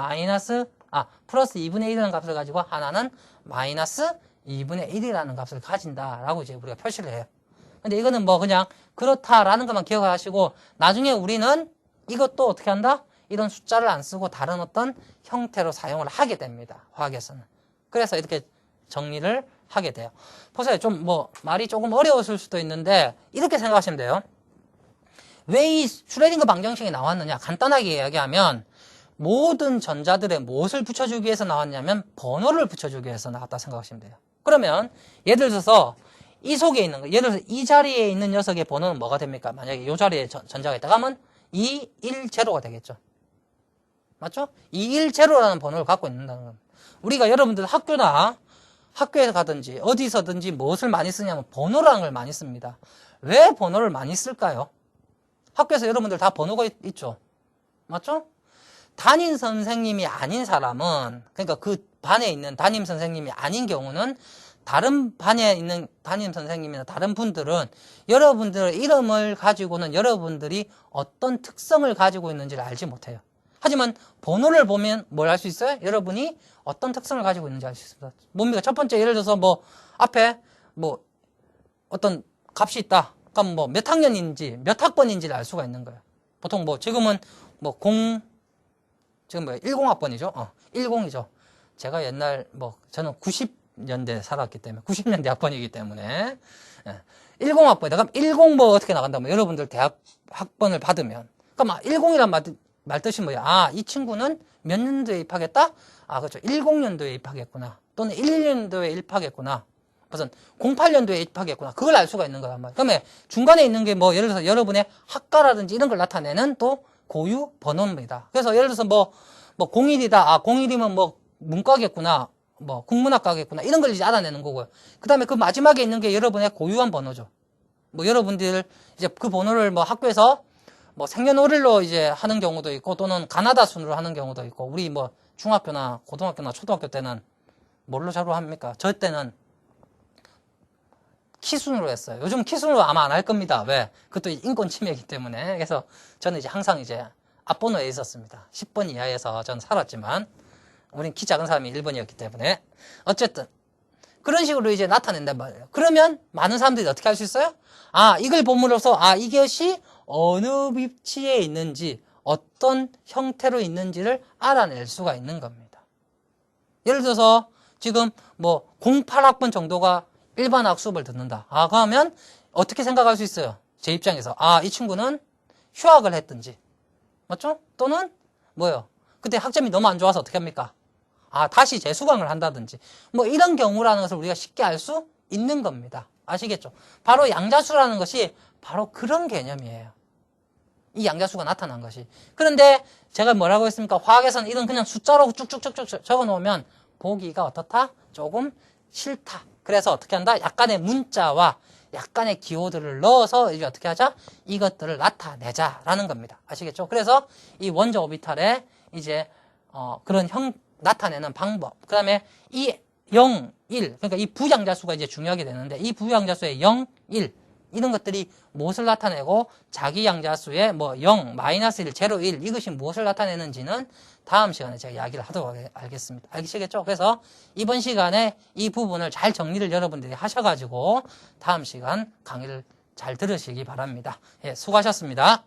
플러스 2분의 1이라는 값을 가지고 하나는 마이너스 2분의 1이라는 값을 가진다라고 이제 우리가 표시를 해요. 근데 이거는 뭐 그냥 그렇다라는 것만 기억하시고 나중에 우리는 이것도 어떻게 한다? 이런 숫자를 안 쓰고 다른 어떤 형태로 사용을 하게 됩니다. 화학에서는. 그래서 이렇게 정리를 하게 돼요. 보세요. 좀 말이 조금 어려웠을 수도 있는데 이렇게 생각하시면 돼요. 왜 이 슈레딩거 방정식이 나왔느냐? 간단하게 이야기하면 모든 전자들의 무엇을 붙여주기 위해서 나왔냐면 번호를 붙여주기 위해서 나왔다 생각하시면 돼요. 그러면 예를 들어서 이 속에 있는 거, 예를 들어서 이 자리에 있는 녀석의 번호는 뭐가 됩니까? 만약에 이 자리에 전자가 있다가 하면 210가 되겠죠. 맞죠? 210라는 번호를 갖고 있는다는 겁니다. 우리가 여러분들 학교에 가든지 어디서든지 무엇을 많이 쓰냐면 번호라는 걸 많이 씁니다. 왜 번호를 많이 쓸까요? 학교에서 여러분들 다 번호가 있죠. 맞죠? 담임 선생님이 아닌 사람은, 그러니까 그 반에 있는 담임 선생님이 아닌 경우는 다른 반에 있는 담임 선생님이나 다른 분들은 여러분들의 이름을 가지고는 여러분들이 어떤 특성을 가지고 있는지를 알지 못해요. 하지만 번호를 보면 뭘 알 수 있어요? 여러분이 어떤 특성을 가지고 있는지 알 수 있습니다. 뭡니까? 첫 번째 예를 들어서 앞에 어떤 값이 있다. 그럼 몇 학년인지 몇 학번인지를 알 수가 있는 거예요. 보통 지금은 지금 10학번이죠? 10이죠. 제가 옛날 저는 90년대 살았기 때문에 90년대 학번이기 때문에 10학번이다. 그럼 10 어떻게 나간다면 여러분들 대학 학번을 받으면 그럼 10이란 말 뜻이 뭐야? 이 친구는 몇 년도에 입학했다? 그렇죠. 10년도에 입학했구나. 또는 11년도에 입학했구나. 무슨 08년도에 입학했구나. 그걸 알 수가 있는 거란 말이야. 그러면 중간에 있는 게 예를 들어서 여러분의 학과라든지 이런 걸 나타내는 또 고유 번호입니다. 그래서 예를 들어서 01이다. 01이면 문과겠구나. 국문학과겠구나. 이런 걸 이제 알아내는 거고요. 그 다음에 그 마지막에 있는 게 여러분의 고유한 번호죠. 여러분들 이제 그 번호를 학교에서 생년월일로 이제 하는 경우도 있고 또는 가나다 순으로 하는 경우도 있고 우리 중학교나 고등학교나 초등학교 때는 뭘로 자로 합니까? 저 때는 키순으로 했어요. 요즘 키순으로 아마 안 할 겁니다. 왜? 그것도 인권 침해이기 때문에. 그래서 저는 이제 항상 이제 앞번호에 있었습니다. 10번 이하에서 전 살았지만 우린 키 작은 사람이 1번이었기 때문에 어쨌든 그런 식으로 이제 나타낸단 말이에요. 그러면 많은 사람들이 어떻게 할 수 있어요? 이걸 봄으로써 이것이 어느 위치에 있는지 어떤 형태로 있는지를 알아낼 수가 있는 겁니다. 예를 들어서 지금 08학번 정도가 일반 학습을 듣는다. 그러면 어떻게 생각할 수 있어요? 제 입장에서 이 친구는 휴학을 했든지 맞죠? 또는 그때 학점이 너무 안 좋아서 어떻게 합니까? 다시 재수강을 한다든지 이런 경우라는 것을 우리가 쉽게 알 수 있는 겁니다. 아시겠죠? 바로 양자수라는 것이 바로 그런 개념이에요. 이 양자수가 나타난 것이. 그런데 제가 뭐라고 했습니까? 화학에서는 이런 그냥 숫자로 쭉쭉쭉쭉 적어놓으면 보기가 어떻다? 조금 싫다. 그래서 어떻게 한다? 약간의 문자와 약간의 기호들을 넣어서 이제 어떻게 하자? 이것들을 나타내자라는 겁니다. 아시겠죠? 그래서 이 원자 오비탈에 이제 그런 나타내는 방법. 그 다음에 이 0, 1. 그러니까 이 부양자수가 이제 중요하게 되는데 이 부양자수의 0, 1. 이런 것들이 무엇을 나타내고 자기 양자수의 0, 마이너스 1, 0, 1 이것이 무엇을 나타내는지는 다음 시간에 제가 이야기를 하도록 하겠습니다. 알겠시겠죠? 그래서 이번 시간에 이 부분을 잘 정리를 여러분들이 하셔가지고 다음 시간 강의를 잘 들으시기 바랍니다. 예, 수고하셨습니다.